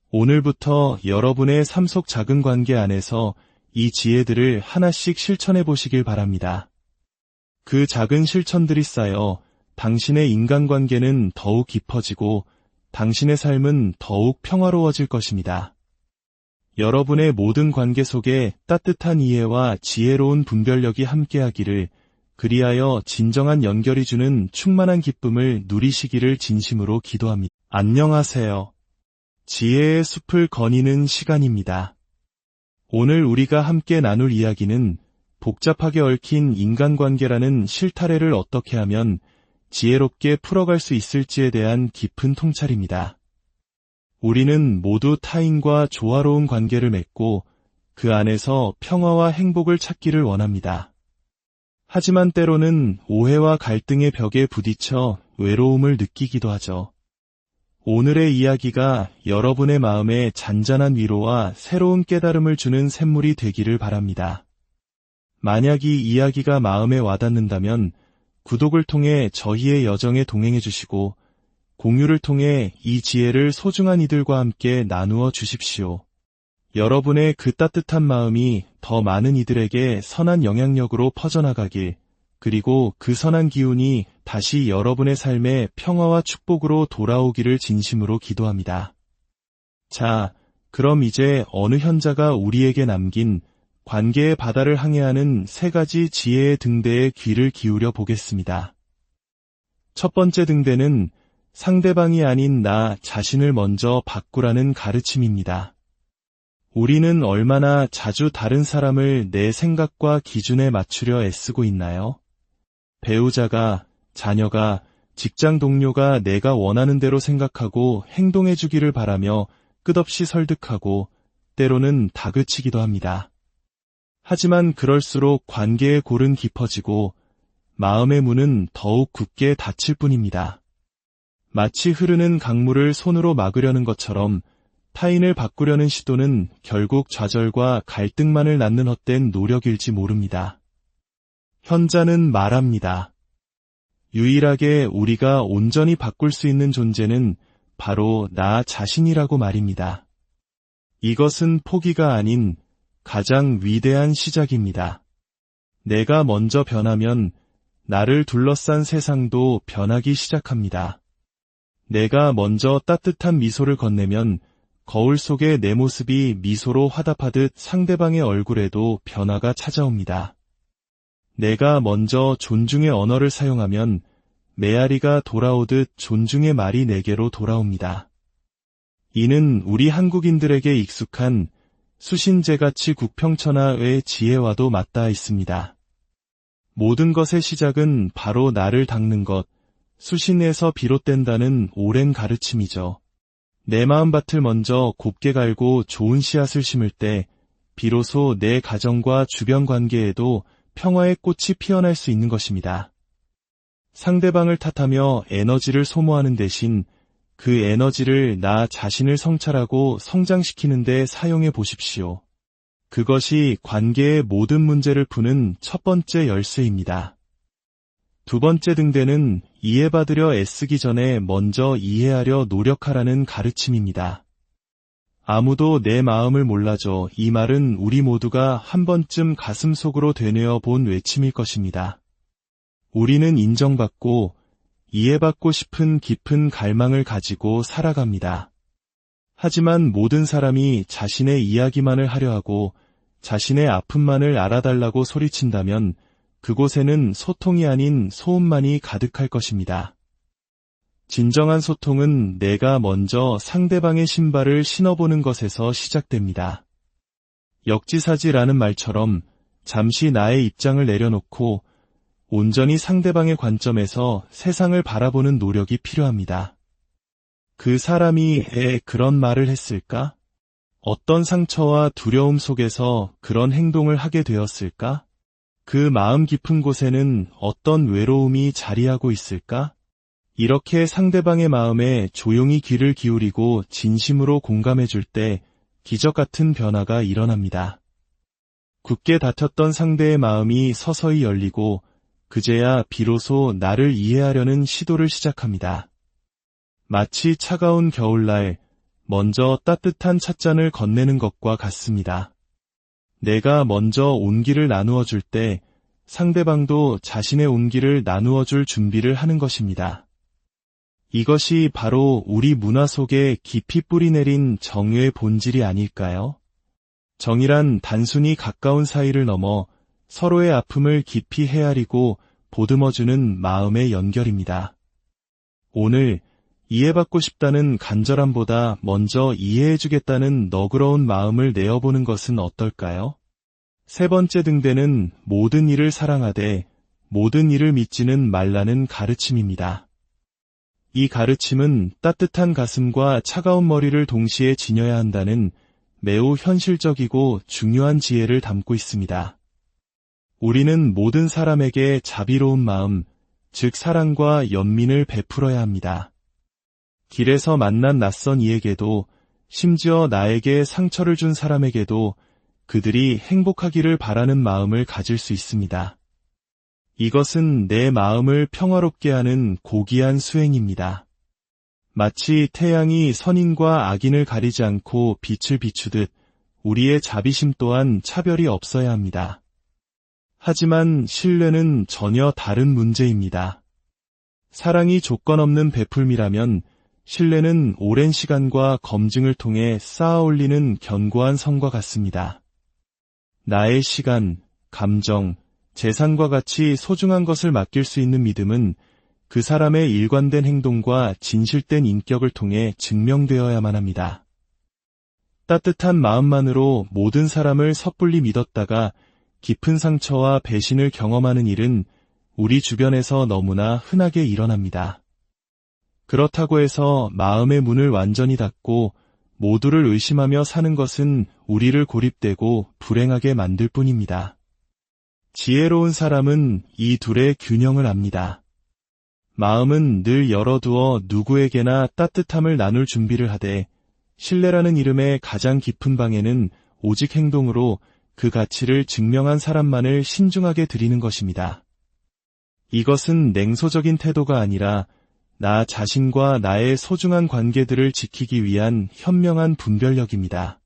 오늘부터 여러분의 삶 속 작은 관계 안에서 이 지혜들을 하나씩 실천해 보시길 바랍니다. 그 작은 실천들이 쌓여 당신의 인간관계는 더욱 깊어지고 당신의 삶은 더욱 평화로워질 것입니다. 여러분의 모든 관계 속에 따뜻한 이해와 지혜로운 분별력이 함께하기를, 그리하여 진정한 연결이 주는 충만한 기쁨을 누리시기를 진심으로 기도합니다. 안녕하세요. 지혜의 숲을 거니는 시간입니다. 오늘 우리가 함께 나눌 이야기는 복잡하게 얽힌 인간관계라는 실타래를 어떻게 하면 지혜롭게 풀어갈 수 있을지에 대한 깊은 통찰입니다. 우리는 모두 타인과 조화로운 관계를 맺고 그 안에서 평화와 행복을 찾기를 원합니다. 하지만 때로는 오해와 갈등의 벽에 부딪혀 외로움을 느끼기도 하죠. 오늘의 이야기가 여러분의 마음에 잔잔한 위로와 새로운 깨달음을 주는 샘물이 되기를 바랍니다. 만약 이 이야기가 마음에 와닿는다면 구독을 통해 저희의 여정에 동행해 주시고 공유를 통해 이 지혜를 소중한 이들과 함께 나누어 주십시오. 여러분의 그 따뜻한 마음이 더 많은 이들에게 선한 영향력으로 퍼져나가길, 그리고 그 선한 기운이 다시 여러분의 삶에 평화와 축복으로 돌아오기를 진심으로 기도합니다. 자, 그럼 이제 어느 현자가 우리에게 남긴 관계의 바다를 항해하는 세 가지 지혜의 등대에 귀를 기울여 보겠습니다. 첫 번째 등대는 상대방이 아닌 나 자신을 먼저 바꾸라는 가르침입니다. 우리는 얼마나 자주 다른 사람을 내 생각과 기준에 맞추려 애쓰고 있나요? 배우자가, 자녀가, 직장 동료가 내가 원하는 대로 생각하고 행동해 주기를 바라며 끝없이 설득하고 때로는 다그치기도 합니다. 하지만 그럴수록 관계의 골은 깊어지고 마음의 문은 더욱 굳게 닫힐 뿐입니다. 마치 흐르는 강물을 손으로 막으려는 것처럼 타인을 바꾸려는 시도는 결국 좌절과 갈등만을 낳는 헛된 노력일지 모릅니다. 현자는 말합니다. 유일하게 우리가 온전히 바꿀 수 있는 존재는 바로 나 자신이라고 말입니다. 이것은 포기가 아닌 가장 위대한 시작입니다. 내가 먼저 변하면 나를 둘러싼 세상도 변하기 시작합니다. 내가 먼저 따뜻한 미소를 건네면 거울 속의 내 모습이 미소로 화답하듯 상대방의 얼굴에도 변화가 찾아옵니다. 내가 먼저 존중의 언어를 사용하면 메아리가 돌아오듯 존중의 말이 내게로 돌아옵니다. 이는 우리 한국인들에게 익숙한 수신제가치 국평천하의 지혜와도 맞닿아 있습니다. 모든 것의 시작은 바로 나를 닦는 것, 수신에서 비롯된다는 오랜 가르침이죠. 내 마음밭을 먼저 곱게 갈고 좋은 씨앗을 심을 때 비로소 내 가정과 주변 관계에도 평화의 꽃이 피어날 수 있는 것입니다. 상대방을 탓하며 에너지를 소모하는 대신 그 에너지를 나 자신을 성찰하고 성장시키는 데 사용해 보십시오. 그것이 관계의 모든 문제를 푸는 첫 번째 열쇠입니다. 두 번째 등대는 이해받으려 애쓰기 전에 먼저 이해하려 노력하라는 가르침입니다. 아무도 내 마음을 몰라줘. 이 말은 우리 모두가 한 번쯤 가슴속으로 되뇌어 본 외침일 것입니다. 우리는 인정받고 이해받고 싶은 깊은 갈망을 가지고 살아갑니다. 하지만 모든 사람이 자신의 이야기만을 하려 하고 자신의 아픔만을 알아달라고 소리친다면 그곳에는 소통이 아닌 소음만이 가득할 것입니다. 진정한 소통은 내가 먼저 상대방의 신발을 신어보는 것에서 시작됩니다. 역지사지라는 말처럼 잠시 나의 입장을 내려놓고 온전히 상대방의 관점에서 세상을 바라보는 노력이 필요합니다. 그 사람이 왜 그런 말을 했을까? 어떤 상처와 두려움 속에서 그런 행동을 하게 되었을까? 그 마음 깊은 곳에는 어떤 외로움이 자리하고 있을까? 이렇게 상대방의 마음에 조용히 귀를 기울이고 진심으로 공감해 줄 때 기적 같은 변화가 일어납니다. 굳게 닫혔던 상대의 마음이 서서히 열리고 그제야 비로소 나를 이해하려는 시도를 시작합니다. 마치 차가운 겨울날 먼저 따뜻한 찻잔을 건네는 것과 같습니다. 내가 먼저 온기를 나누어 줄 때 상대방도 자신의 온기를 나누어 줄 준비를 하는 것입니다. 이것이 바로 우리 문화 속에 깊이 뿌리내린 정의 본질이 아닐까요? 정이란 단순히 가까운 사이를 넘어 서로의 아픔을 깊이 헤아리고 보듬어주는 마음의 연결입니다. 오늘 이해받고 싶다는 간절함보다 먼저 이해해주겠다는 너그러운 마음을 내어보는 것은 어떨까요? 세 번째 등대는 모든 일을 사랑하되 모든 일을 믿지는 말라는 가르침입니다. 이 가르침은 따뜻한 가슴과 차가운 머리를 동시에 지녀야 한다는 매우 현실적이고 중요한 지혜를 담고 있습니다. 우리는 모든 사람에게 자비로운 마음, 즉 사랑과 연민을 베풀어야 합니다. 길에서 만난 낯선 이에게도 심지어 나에게 상처를 준 사람에게도 그들이 행복하기를 바라는 마음을 가질 수 있습니다. 이것은 내 마음을 평화롭게 하는 고귀한 수행입니다. 마치 태양이 선인과 악인을 가리지 않고 빛을 비추듯 우리의 자비심 또한 차별이 없어야 합니다. 하지만 신뢰는 전혀 다른 문제입니다. 사랑이 조건 없는 베풀미라면 신뢰는 오랜 시간과 검증을 통해 쌓아 올리는 견고한 성과 같습니다. 나의 시간, 감정, 재산과 같이 소중한 것을 맡길 수 있는 믿음은 그 사람의 일관된 행동과 진실된 인격을 통해 증명되어야만 합니다. 따뜻한 마음만으로 모든 사람을 섣불리 믿었다가 깊은 상처와 배신을 경험하는 일은 우리 주변에서 너무나 흔하게 일어납니다. 그렇다고 해서 마음의 문을 완전히 닫고 모두를 의심하며 사는 것은 우리를 고립되고 불행하게 만들 뿐입니다. 지혜로운 사람은 이 둘의 균형을 압니다. 마음은 늘 열어두어 누구에게나 따뜻함을 나눌 준비를 하되 신뢰라는 이름의 가장 깊은 방에는 오직 행동으로 그 가치를 증명한 사람만을 신중하게 드리는 것입니다. 이것은 냉소적인 태도가 아니라 나 자신과 나의 소중한 관계들을 지키기 위한 현명한 분별력입니다.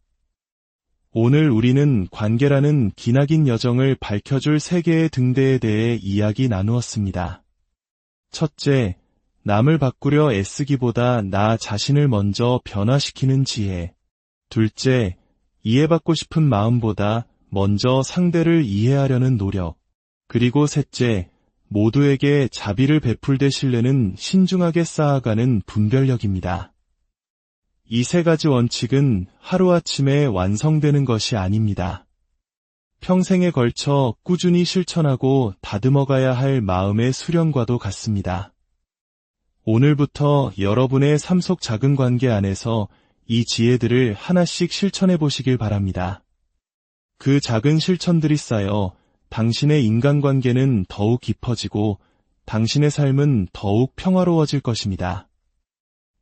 오늘 우리는 관계라는 기나긴 여정을 밝혀줄 세 개의 등대에 대해 이야기 나누었습니다. 첫째, 남을 바꾸려 애쓰기보다 나 자신을 먼저 변화시키는 지혜. 둘째, 이해받고 싶은 마음보다 먼저 상대를 이해하려는 노력. 그리고 셋째, 모두에게 자비를 베풀되 신뢰는 신중하게 쌓아가는 분별력입니다. 이 세 가지 원칙은 하루아침에 완성되는 것이 아닙니다. 평생에 걸쳐 꾸준히 실천하고 다듬어가야 할 마음의 수련과도 같습니다. 오늘부터 여러분의 삶 속 작은 관계 안에서 이 지혜들을 하나씩 실천해 보시길 바랍니다. 그 작은 실천들이 쌓여 당신의 인간관계는 더욱 깊어지고 당신의 삶은 더욱 평화로워질 것입니다.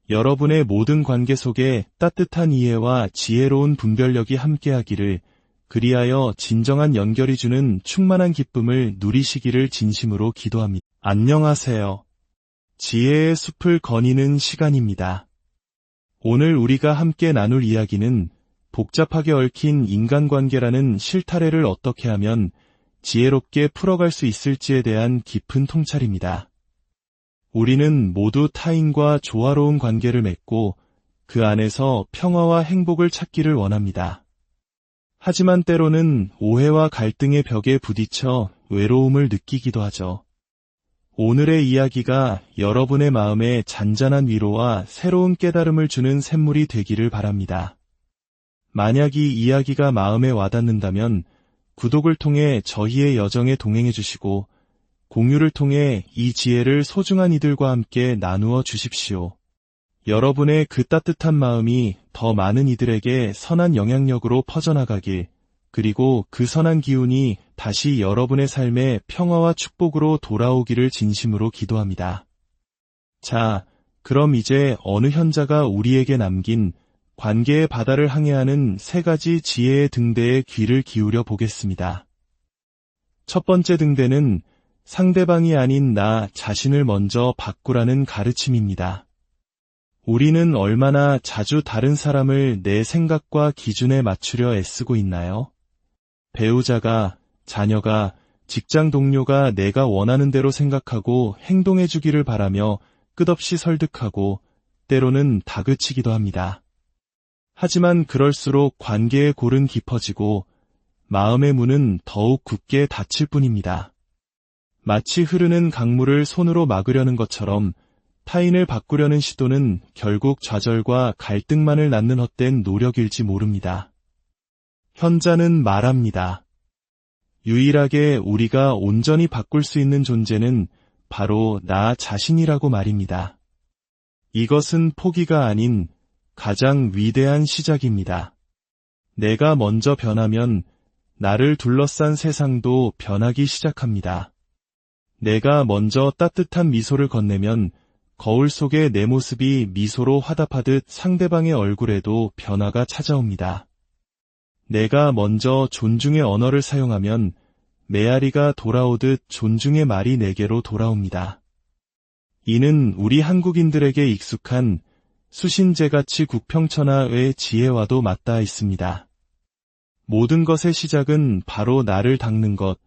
여러분의 모든 관계 속에 따뜻한 이해와 지혜로운 분별력이 함께하기를, 그리하여 진정한 연결이 주는 충만한 기쁨을 누리시기를 진심으로 기도합니다. 안녕하세요. 지혜의 숲을 거니는 시간입니다. 오늘 우리가 함께 나눌 이야기는 복잡하게 얽힌 인간관계라는 실타래를 어떻게 하면 지혜롭게 풀어갈 수 있을지에 대한 깊은 통찰입니다. 우리는 모두 타인과 조화로운 관계를 맺고 그 안에서 평화와 행복을 찾기를 원합니다. 하지만 때로는 오해와 갈등의 벽에 부딪혀 외로움을 느끼기도 하죠. 오늘의 이야기가 여러분의 마음에 잔잔한 위로와 새로운 깨달음을 주는 샘물이 되기를 바랍니다. 만약 이 이야기가 마음에 와닿는다면 구독을 통해 저희의 여정에 동행해 주시고 공유를 통해 이 지혜를 소중한 이들과 함께 나누어 주십시오. 여러분의 그 따뜻한 마음이 더 많은 이들에게 선한 영향력으로 퍼져나가길, 그리고 그 선한 기운이 다시 여러분의 삶에 평화와 축복으로 돌아오기를 진심으로 기도합니다. 자, 그럼 이제 어느 현자가 우리에게 남긴 관계의 바다를 항해하는 세 가지 지혜의 등대에 귀를 기울여 보겠습니다. 첫 번째 등대는 상대방이 아닌 나 자신을 먼저 바꾸라는 가르침입니다. 우리는 얼마나 자주 다른 사람을 내 생각과 기준에 맞추려 애쓰고 있나요? 배우자가, 자녀가, 직장 동료가 내가 원하는 대로 생각하고 행동해 주기를 바라며 끝없이 설득하고 때로는 다그치기도 합니다. 하지만 그럴수록 관계의 골은 깊어지고 마음의 문은 더욱 굳게 닫힐 뿐입니다. 마치 흐르는 강물을 손으로 막으려는 것처럼 타인을 바꾸려는 시도는 결국 좌절과 갈등만을 낳는 헛된 노력일지 모릅니다. 현자는 말합니다. 유일하게 우리가 온전히 바꿀 수 있는 존재는 바로 나 자신이라고 말입니다. 이것은 포기가 아닌 가장 위대한 시작입니다. 내가 먼저 변하면 나를 둘러싼 세상도 변하기 시작합니다. 내가 먼저 따뜻한 미소를 건네면 거울 속의 내 모습이 미소로 화답하듯 상대방의 얼굴에도 변화가 찾아옵니다. 내가 먼저 존중의 언어를 사용하면 메아리가 돌아오듯 존중의 말이 내게로 돌아옵니다. 이는 우리 한국인들에게 익숙한 수신제가치 국평천하의 지혜와도 맞닿아 있습니다. 모든 것의 시작은 바로 나를 닦는 것,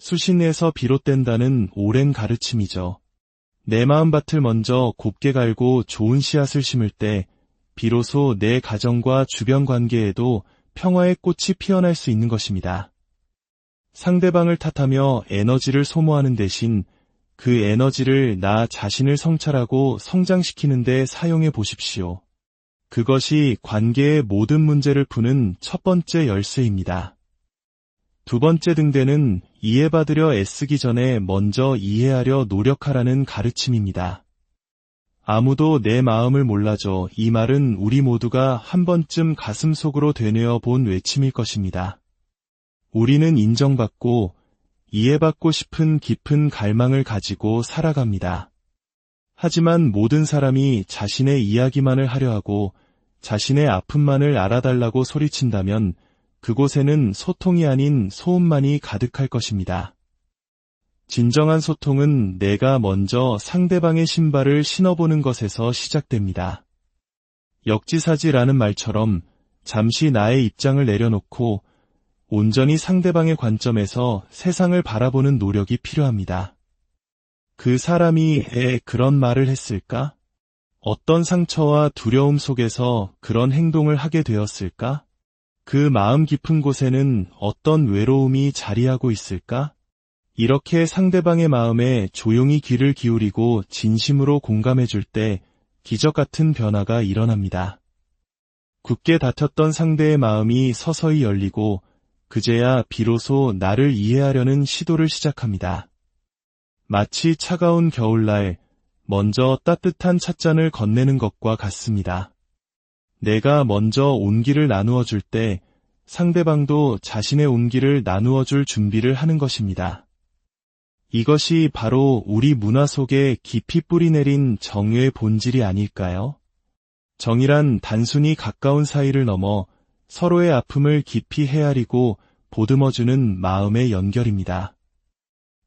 수신에서 비롯된다는 오랜 가르침이죠. 내 마음밭을 먼저 곱게 갈고 좋은 씨앗을 심을 때 비로소 내 가정과 주변 관계에도 평화의 꽃이 피어날 수 있는 것입니다. 상대방을 탓하며 에너지를 소모하는 대신 그 에너지를 나 자신을 성찰하고 성장시키는 데 사용해 보십시오. 그것이 관계의 모든 문제를 푸는 첫 번째 열쇠입니다. 두 번째 등대는 이해받으려 애쓰기 전에 먼저 이해하려 노력하라는 가르침입니다. 아무도 내 마음을 몰라줘. 이 말은 우리 모두가 한 번쯤 가슴속으로 되뇌어 본 외침일 것입니다. 우리는 인정받고 이해받고 싶은 깊은 갈망을 가지고 살아갑니다. 하지만 모든 사람이 자신의 이야기만을 하려 하고 자신의 아픔만을 알아달라고 소리친다면 그곳에는 소통이 아닌 소음만이 가득할 것입니다. 진정한 소통은 내가 먼저 상대방의 신발을 신어보는 것에서 시작됩니다. 역지사지라는 말처럼 잠시 나의 입장을 내려놓고 온전히 상대방의 관점에서 세상을 바라보는 노력이 필요합니다. 그 사람이 왜 그런 말을 했을까? 어떤 상처와 두려움 속에서 그런 행동을 하게 되었을까? 그 마음 깊은 곳에는 어떤 외로움이 자리하고 있을까? 이렇게 상대방의 마음에 조용히 귀를 기울이고 진심으로 공감해 줄 때 기적 같은 변화가 일어납니다. 굳게 닫혔던 상대의 마음이 서서히 열리고 그제야 비로소 나를 이해하려는 시도를 시작합니다. 마치 차가운 겨울날 먼저 따뜻한 찻잔을 건네는 것과 같습니다. 내가 먼저 온기를 나누어 줄 때 상대방도 자신의 온기를 나누어 줄 준비를 하는 것입니다. 이것이 바로 우리 문화 속에 깊이 뿌리내린 정의 본질이 아닐까요? 정이란 단순히 가까운 사이를 넘어 서로의 아픔을 깊이 헤아리고 보듬어주는 마음의 연결입니다.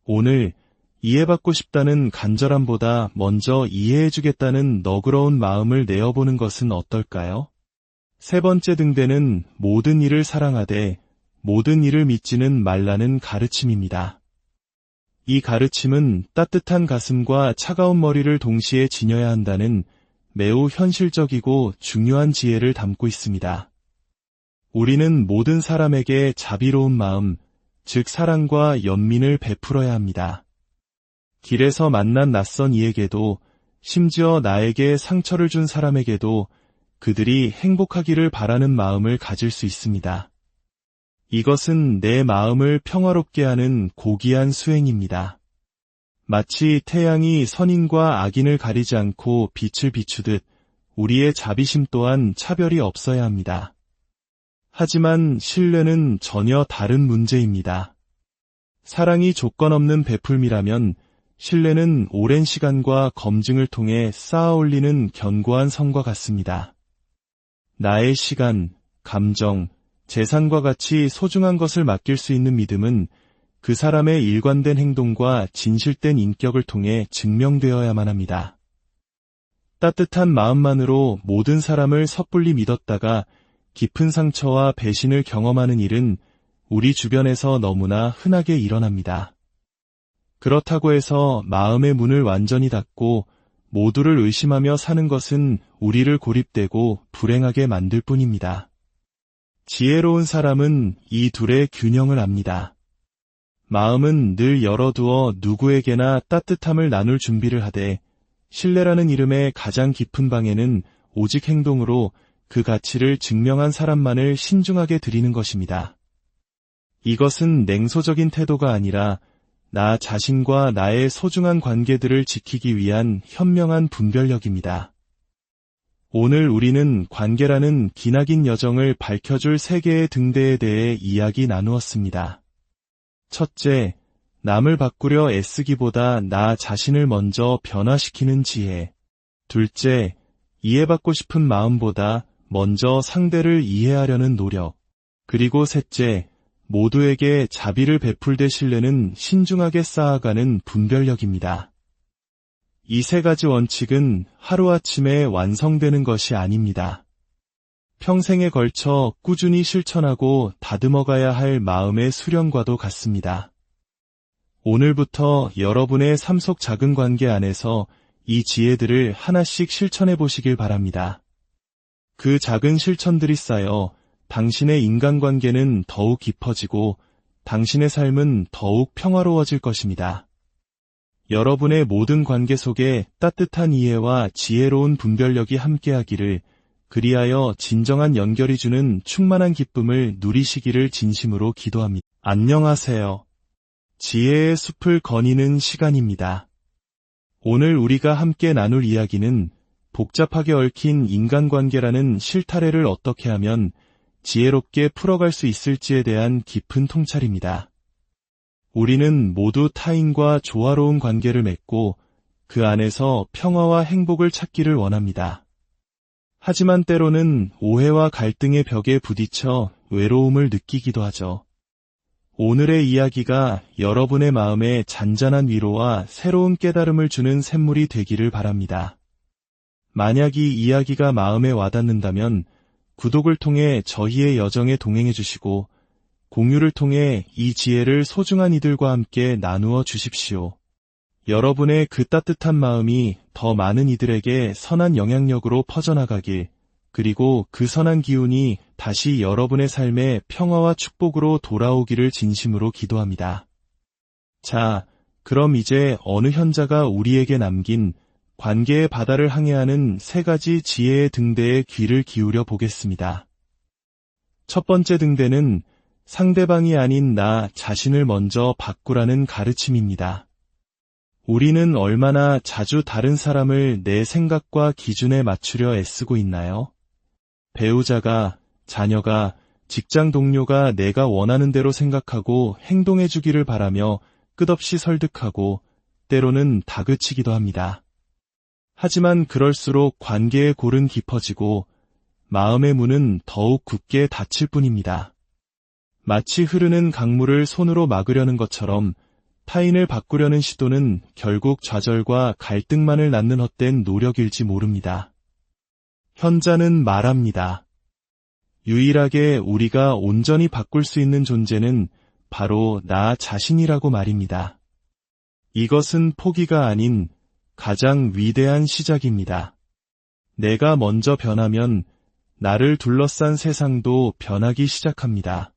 오늘 이해받고 싶다는 간절함보다 먼저 이해해주겠다는 너그러운 마음을 내어보는 것은 어떨까요? 세 번째 등대는 모든 일을 사랑하되 모든 일을 믿지는 말라는 가르침입니다. 이 가르침은 따뜻한 가슴과 차가운 머리를 동시에 지녀야 한다는 매우 현실적이고 중요한 지혜를 담고 있습니다. 우리는 모든 사람에게 자비로운 마음, 즉 사랑과 연민을 베풀어야 합니다. 길에서 만난 낯선 이에게도, 심지어 나에게 상처를 준 사람에게도 그들이 행복하기를 바라는 마음을 가질 수 있습니다. 이것은 내 마음을 평화롭게 하는 고귀한 수행입니다. 마치 태양이 선인과 악인을 가리지 않고 빛을 비추듯 우리의 자비심 또한 차별이 없어야 합니다. 하지만 신뢰는 전혀 다른 문제입니다. 사랑이 조건 없는 베풀미라면 신뢰는 오랜 시간과 검증을 통해 쌓아 올리는 견고한 성과 같습니다. 나의 시간, 감정, 재산과 같이 소중한 것을 맡길 수 있는 믿음은 그 사람의 일관된 행동과 진실된 인격을 통해 증명되어야만 합니다. 따뜻한 마음만으로 모든 사람을 섣불리 믿었다가 깊은 상처와 배신을 경험하는 일은 우리 주변에서 너무나 흔하게 일어납니다. 그렇다고 해서 마음의 문을 완전히 닫고 모두를 의심하며 사는 것은 우리를 고립되고 불행하게 만들 뿐입니다. 지혜로운 사람은 이 둘의 균형을 압니다. 마음은 늘 열어두어 누구에게나 따뜻함을 나눌 준비를 하되 신뢰라는 이름의 가장 깊은 방에는 오직 행동으로 그 가치를 증명한 사람만을 신중하게 드리는 것입니다. 이것은 냉소적인 태도가 아니라 나 자신과 나의 소중한 관계들을 지키기 위한 현명한 분별력입니다. 오늘 우리는 관계라는 기나긴 여정을 밝혀줄 세 개의 등대에 대해 이야기 나누었습니다. 첫째, 남을 바꾸려 애쓰기보다 나 자신을 먼저 변화시키는 지혜. 둘째, 이해받고 싶은 마음보다 먼저 상대를 이해하려는 노력. 그리고 셋째, 모두에게 자비를 베풀되 신뢰는 신중하게 쌓아가는 분별력입니다. 이 세 가지 원칙은 하루아침에 완성되는 것이 아닙니다. 평생에 걸쳐 꾸준히 실천하고 다듬어가야 할 마음의 수련과도 같습니다. 오늘부터 여러분의 삶 속 작은 관계 안에서 이 지혜들을 하나씩 실천해 보시길 바랍니다. 그 작은 실천들이 쌓여 당신의 인간관계는 더욱 깊어지고 당신의 삶은 더욱 평화로워질 것입니다. 여러분의 모든 관계 속에 따뜻한 이해와 지혜로운 분별력이 함께하기를, 그리하여 진정한 연결이 주는 충만한 기쁨을 누리시기를 진심으로 기도합니다. 안녕하세요. 지혜의 숲을 거니는 시간입니다. 오늘 우리가 함께 나눌 이야기는 복잡하게 얽힌 인간관계라는 실타래를 어떻게 하면 지혜롭게 풀어갈 수 있을지에 대한 깊은 통찰입니다. 우리는 모두 타인과 조화로운 관계를 맺고 그 안에서 평화와 행복을 찾기를 원합니다. 하지만 때로는 오해와 갈등의 벽에 부딪혀 외로움을 느끼기도 하죠. 오늘의 이야기가 여러분의 마음에 잔잔한 위로와 새로운 깨달음을 주는 샘물이 되기를 바랍니다. 만약 이 이야기가 마음에 와닿는다면 구독을 통해 저희의 여정에 동행해 주시고 공유를 통해 이 지혜를 소중한 이들과 함께 나누어 주십시오. 여러분의 그 따뜻한 마음이 더 많은 이들에게 선한 영향력으로 퍼져나가길, 그리고 그 선한 기운이 다시 여러분의 삶에 평화와 축복으로 돌아오기를 진심으로 기도합니다. 자, 그럼 이제 어느 현자가 우리에게 남긴 관계의 바다를 항해하는 3가지 지혜의 등대에 귀를 기울여 보겠습니다. 첫 번째 등대는 상대방이 아닌 나 자신을 먼저 바꾸라는 가르침입니다. 우리는 얼마나 자주 다른 사람을 내 생각과 기준에 맞추려 애쓰고 있나요? 배우자가, 자녀가, 직장 동료가 내가 원하는 대로 생각하고 행동해 주기를 바라며 끝없이 설득하고 때로는 다그치기도 합니다. 하지만 그럴수록 관계의 골은 깊어지고 마음의 문은 더욱 굳게 닫힐 뿐입니다. 마치 흐르는 강물을 손으로 막으려는 것처럼 타인을 바꾸려는 시도는 결국 좌절과 갈등만을 낳는 헛된 노력일지 모릅니다. 현자는 말합니다. 유일하게 우리가 온전히 바꿀 수 있는 존재는 바로 나 자신이라고 말입니다. 이것은 포기가 아닌 가장 위대한 시작입니다. 내가 먼저 변하면 나를 둘러싼 세상도 변하기 시작합니다.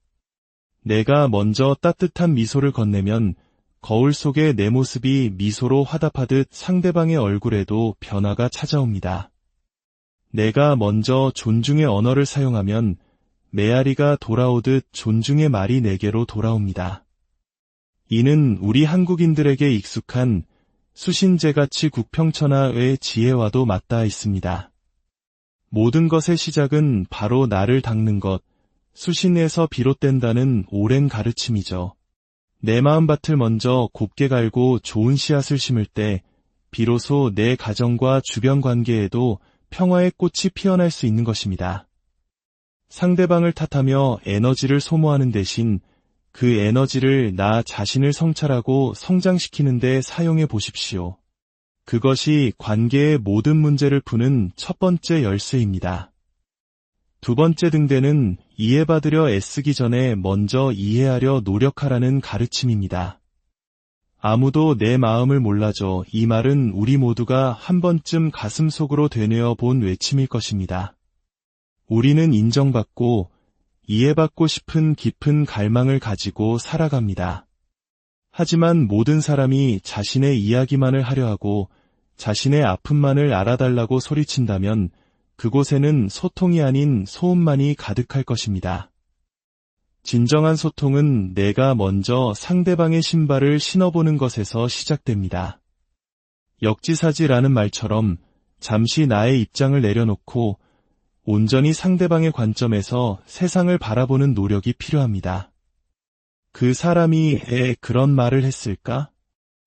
내가 먼저 따뜻한 미소를 건네면 거울 속의 내 모습이 미소로 화답하듯 상대방의 얼굴에도 변화가 찾아옵니다. 내가 먼저 존중의 언어를 사용하면 메아리가 돌아오듯 존중의 말이 내게로 돌아옵니다. 이는 우리 한국인들에게 익숙한 수신제가치 국평천하의 지혜와도 맞닿아 있습니다. 모든 것의 시작은 바로 나를 닦는 것, 수신에서 비롯된다는 오랜 가르침이죠. 내 마음밭을 먼저 곱게 갈고 좋은 씨앗을 심을 때 비로소 내 가정과 주변 관계에도 평화의 꽃이 피어날 수 있는 것입니다. 상대방을 탓하며 에너지를 소모하는 대신 그 에너지를 나 자신을 성찰하고 성장시키는 데 사용해 보십시오. 그것이 관계의 모든 문제를 푸는 첫 번째 열쇠입니다. 두 번째 등대는 이해받으려 애쓰기 전에 먼저 이해하려 노력하라는 가르침입니다. 아무도 내 마음을 몰라줘. 이 말은 우리 모두가 한 번쯤 가슴속으로 되뇌어 본 외침일 것입니다. 우리는 인정받고 이해받고 싶은 깊은 갈망을 가지고 살아갑니다. 하지만 모든 사람이 자신의 이야기만을 하려 하고 자신의 아픔만을 알아달라고 소리친다면 그곳에는 소통이 아닌 소음만이 가득할 것입니다. 진정한 소통은 내가 먼저 상대방의 신발을 신어보는 것에서 시작됩니다. 역지사지라는 말처럼 잠시 나의 입장을 내려놓고 온전히 상대방의 관점에서 세상을 바라보는 노력이 필요합니다. 그 사람이 왜 그런 말을 했을까?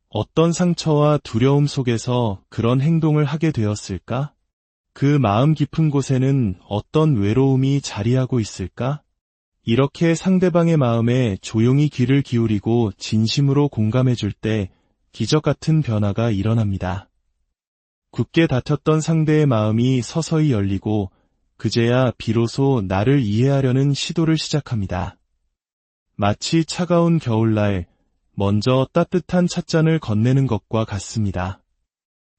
어떤 상처와 두려움 속에서 그런 행동을 하게 되었을까? 그 마음 깊은 곳에는 어떤 외로움이 자리하고 있을까? 이렇게 상대방의 마음에 조용히 귀를 기울이고 진심으로 공감해 줄 때 기적 같은 변화가 일어납니다. 굳게 닫혔던 상대의 마음이 서서히 열리고 그제야 비로소 나를 이해하려는 시도를 시작합니다. 마치 차가운 겨울날 먼저 따뜻한 찻잔을 건네는 것과 같습니다.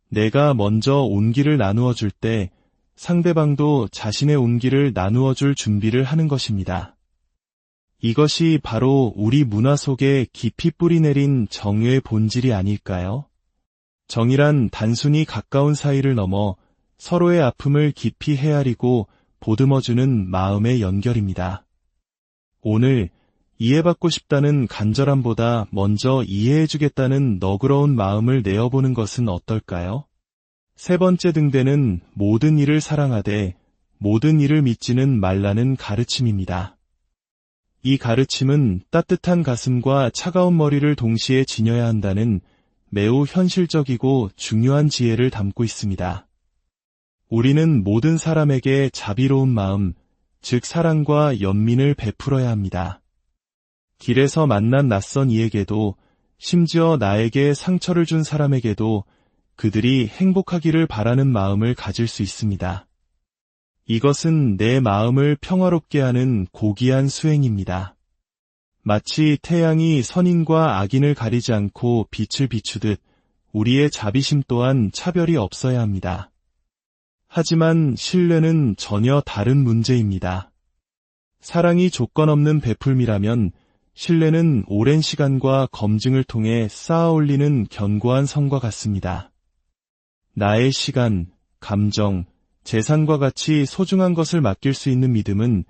내가 먼저 온기를 나누어 줄 때 상대방도 자신의 온기를 나누어 줄 준비를 하는 것입니다. 이것이 바로 우리 문화 속에 깊이 뿌리내린 정의 본질이 아닐까요? 정이란 단순히 가까운 사이를 넘어 서로의 아픔을 깊이 헤아리고 보듬어주는 마음의 연결입니다. 오늘 이해받고 싶다는 간절함보다 먼저 이해해주겠다는 너그러운 마음을 내어보는 것은 어떨까요? 세 번째 등대는 모든 일을 사랑하되 모든 일을 믿지는 말라는 가르침입니다. 이 가르침은 따뜻한 가슴과 차가운 머리를 동시에 지녀야 한다는 매우 현실적이고 중요한 지혜를 담고 있습니다. 우리는 모든 사람에게 자비로운 마음, 즉 사랑과 연민을 베풀어야 합니다. 길에서 만난 낯선 이에게도, 심지어 나에게 상처를 준 사람에게도 그들이 행복하기를 바라는 마음을 가질 수 있습니다. 이것은 내 마음을 평화롭게 하는 고귀한 수행입니다. 마치 태양이 선인과 악인을 가리지 않고 빛을 비추듯 우리의 자비심 또한 차별이 없어야 합니다. 하지만 신뢰는 전혀 다른 문제입니다. 사랑이 조건 없는 베풀미라면 신뢰는 오랜 시간과 검증을 통해 쌓아올리는 견고한 성과 같습니다. 나의 시간, 감정, 재산과 같이 소중한 것을 맡길 수 있는 믿음은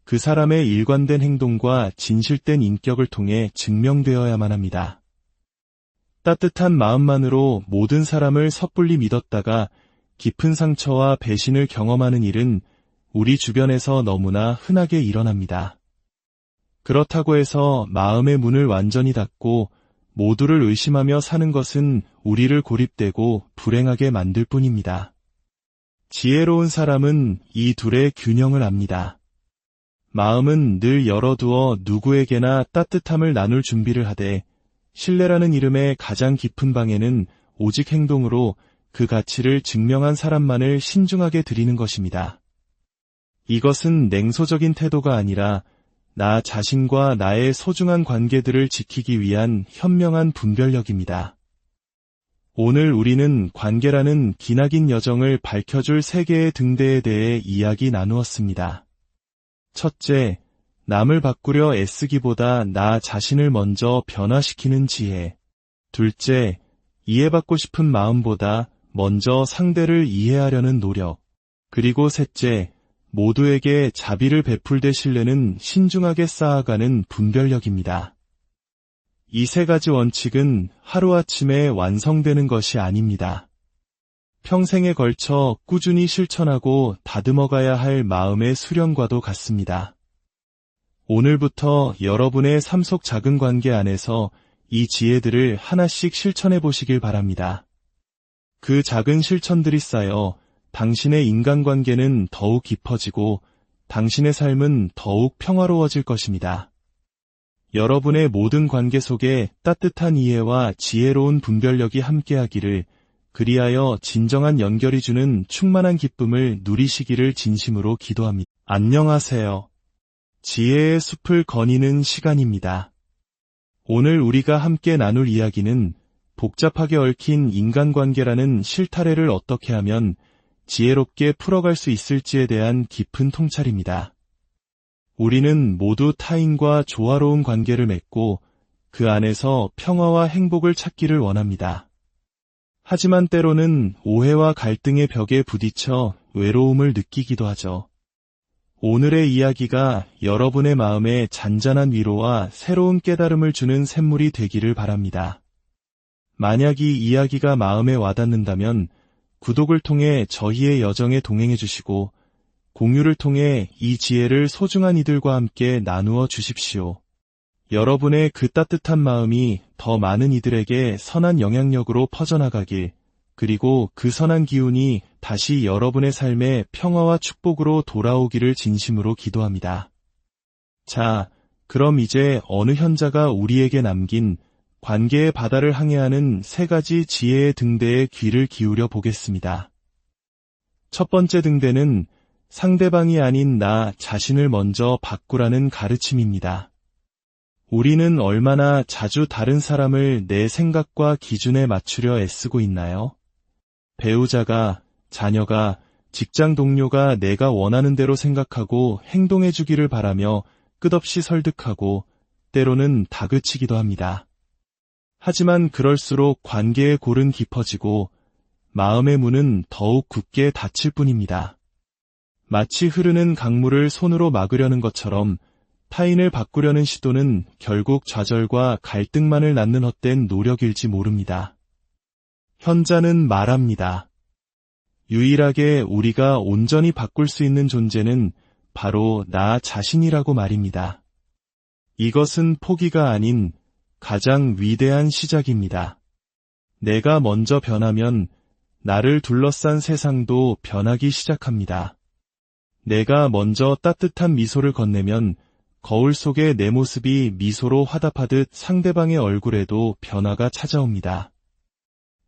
그 사람의 일관된 행동과 진실된 인격을 통해 증명되어야만 합니다. 따뜻한 마음만으로 모든 사람을 섣불리 믿었다가 깊은 상처와 배신을 경험하는 일은 우리 주변에서 너무나 흔하게 일어납니다. 그렇다고 해서 마음의 문을 완전히 닫고 모두를 의심하며 사는 것은 우리를 고립되고 불행하게 만들 뿐입니다. 지혜로운 사람은 이 둘의 균형을 압니다. 마음은 늘 열어두어 누구에게나 따뜻함을 나눌 준비를 하되 신뢰라는 이름의 가장 깊은 방에는 오직 행동으로 그 가치를 증명한 사람만을 신중하게 드리는 것입니다. 이것은 냉소적인 태도가 아니라 나 자신과 나의 소중한 관계들을 지키기 위한 현명한 분별력입니다. 오늘 우리는 관계라는 기나긴 여정을 밝혀줄 세 개의 등대에 대해 이야기 나누었습니다. 첫째, 남을 바꾸려 애쓰기보다 나 자신을 먼저 변화시키는 지혜. 둘째, 이해받고 싶은 마음보다 먼저 상대를 이해하려는 노력. 그리고 셋째, 모두에게 자비를 베풀되 신뢰는 신중하게 쌓아가는 분별력입니다. 이 세 가지 원칙은 하루아침에 완성되는 것이 아닙니다. 평생에 걸쳐 꾸준히 실천하고 다듬어가야 할 마음의 수련과도 같습니다. 오늘부터 여러분의 삶 속 작은 관계 안에서 이 지혜들을 하나씩 실천해 보시길 바랍니다. 그 작은 실천들이 쌓여 당신의 인간관계는 더욱 깊어지고 당신의 삶은 더욱 평화로워질 것입니다. 여러분의 모든 관계 속에 따뜻한 이해와 지혜로운 분별력이 함께하기를, 그리하여 진정한 연결이 주는 충만한 기쁨을 누리시기를 진심으로 기도합니다. 안녕하세요. 지혜의 숲을 거니는 시간입니다. 오늘 우리가 함께 나눌 이야기는 복잡하게 얽힌 인간관계라는 실타래를 어떻게 하면 지혜롭게 풀어갈 수 있을지에 대한 깊은 통찰입니다. 우리는 모두 타인과 조화로운 관계를 맺고 그 안에서 평화와 행복을 찾기를 원합니다. 하지만 때로는 오해와 갈등의 벽에 부딪혀 외로움을 느끼기도 하죠. 오늘의 이야기가 여러분의 마음에 잔잔한 위로와 새로운 깨달음을 주는 샘물이 되기를 바랍니다. 만약 이 이야기가 마음에 와닿는다면 구독을 통해 저희의 여정에 동행해 주시고 공유를 통해 이 지혜를 소중한 이들과 함께 나누어 주십시오. 여러분의 그 따뜻한 마음이 더 많은 이들에게 선한 영향력으로 퍼져나가길, 그리고 그 선한 기운이 다시 여러분의 삶에 평화와 축복으로 돌아오기를 진심으로 기도합니다. 자, 그럼 이제 어느 현자가 우리에게 남긴 관계의 바다를 항해하는 세 가지 지혜의 등대에 귀를 기울여 보겠습니다. 첫 번째 등대는 상대방이 아닌 나 자신을 먼저 바꾸라는 가르침입니다. 우리는 얼마나 자주 다른 사람을 내 생각과 기준에 맞추려 애쓰고 있나요? 배우자가, 자녀가, 직장 동료가 내가 원하는 대로 생각하고 행동해 주기를 바라며 끝없이 설득하고 때로는 다그치기도 합니다. 하지만 그럴수록 관계의 골은 깊어지고 마음의 문은 더욱 굳게 닫힐 뿐입니다. 마치 흐르는 강물을 손으로 막으려는 것처럼 타인을 바꾸려는 시도는 결국 좌절과 갈등만을 낳는 헛된 노력일지 모릅니다. 현자는 말합니다. 유일하게 우리가 온전히 바꿀 수 있는 존재는 바로 나 자신이라고 말입니다. 이것은 포기가 아닌 가장 위대한 시작입니다. 내가 먼저 변하면 나를 둘러싼 세상도 변하기 시작합니다. 내가 먼저 따뜻한 미소를 건네면 거울 속의 내 모습이 미소로 화답하듯 상대방의 얼굴에도 변화가 찾아옵니다.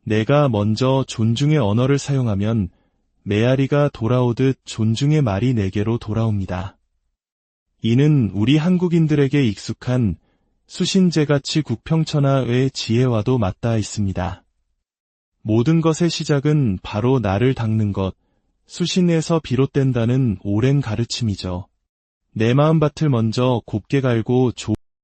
내가 먼저 존중의 언어를 사용하면 메아리가 돌아오듯 존중의 말이 내게로 돌아옵니다. 이는 우리 한국인들에게 익숙한 수신제가치 국평천하의 지혜와도 맞닿아 있습니다. 모든 것의 시작은 바로 나를 닦는 것, 수신에서 비롯된다는 오랜 가르침이죠. 내 마음밭을 먼저 곱게 갈고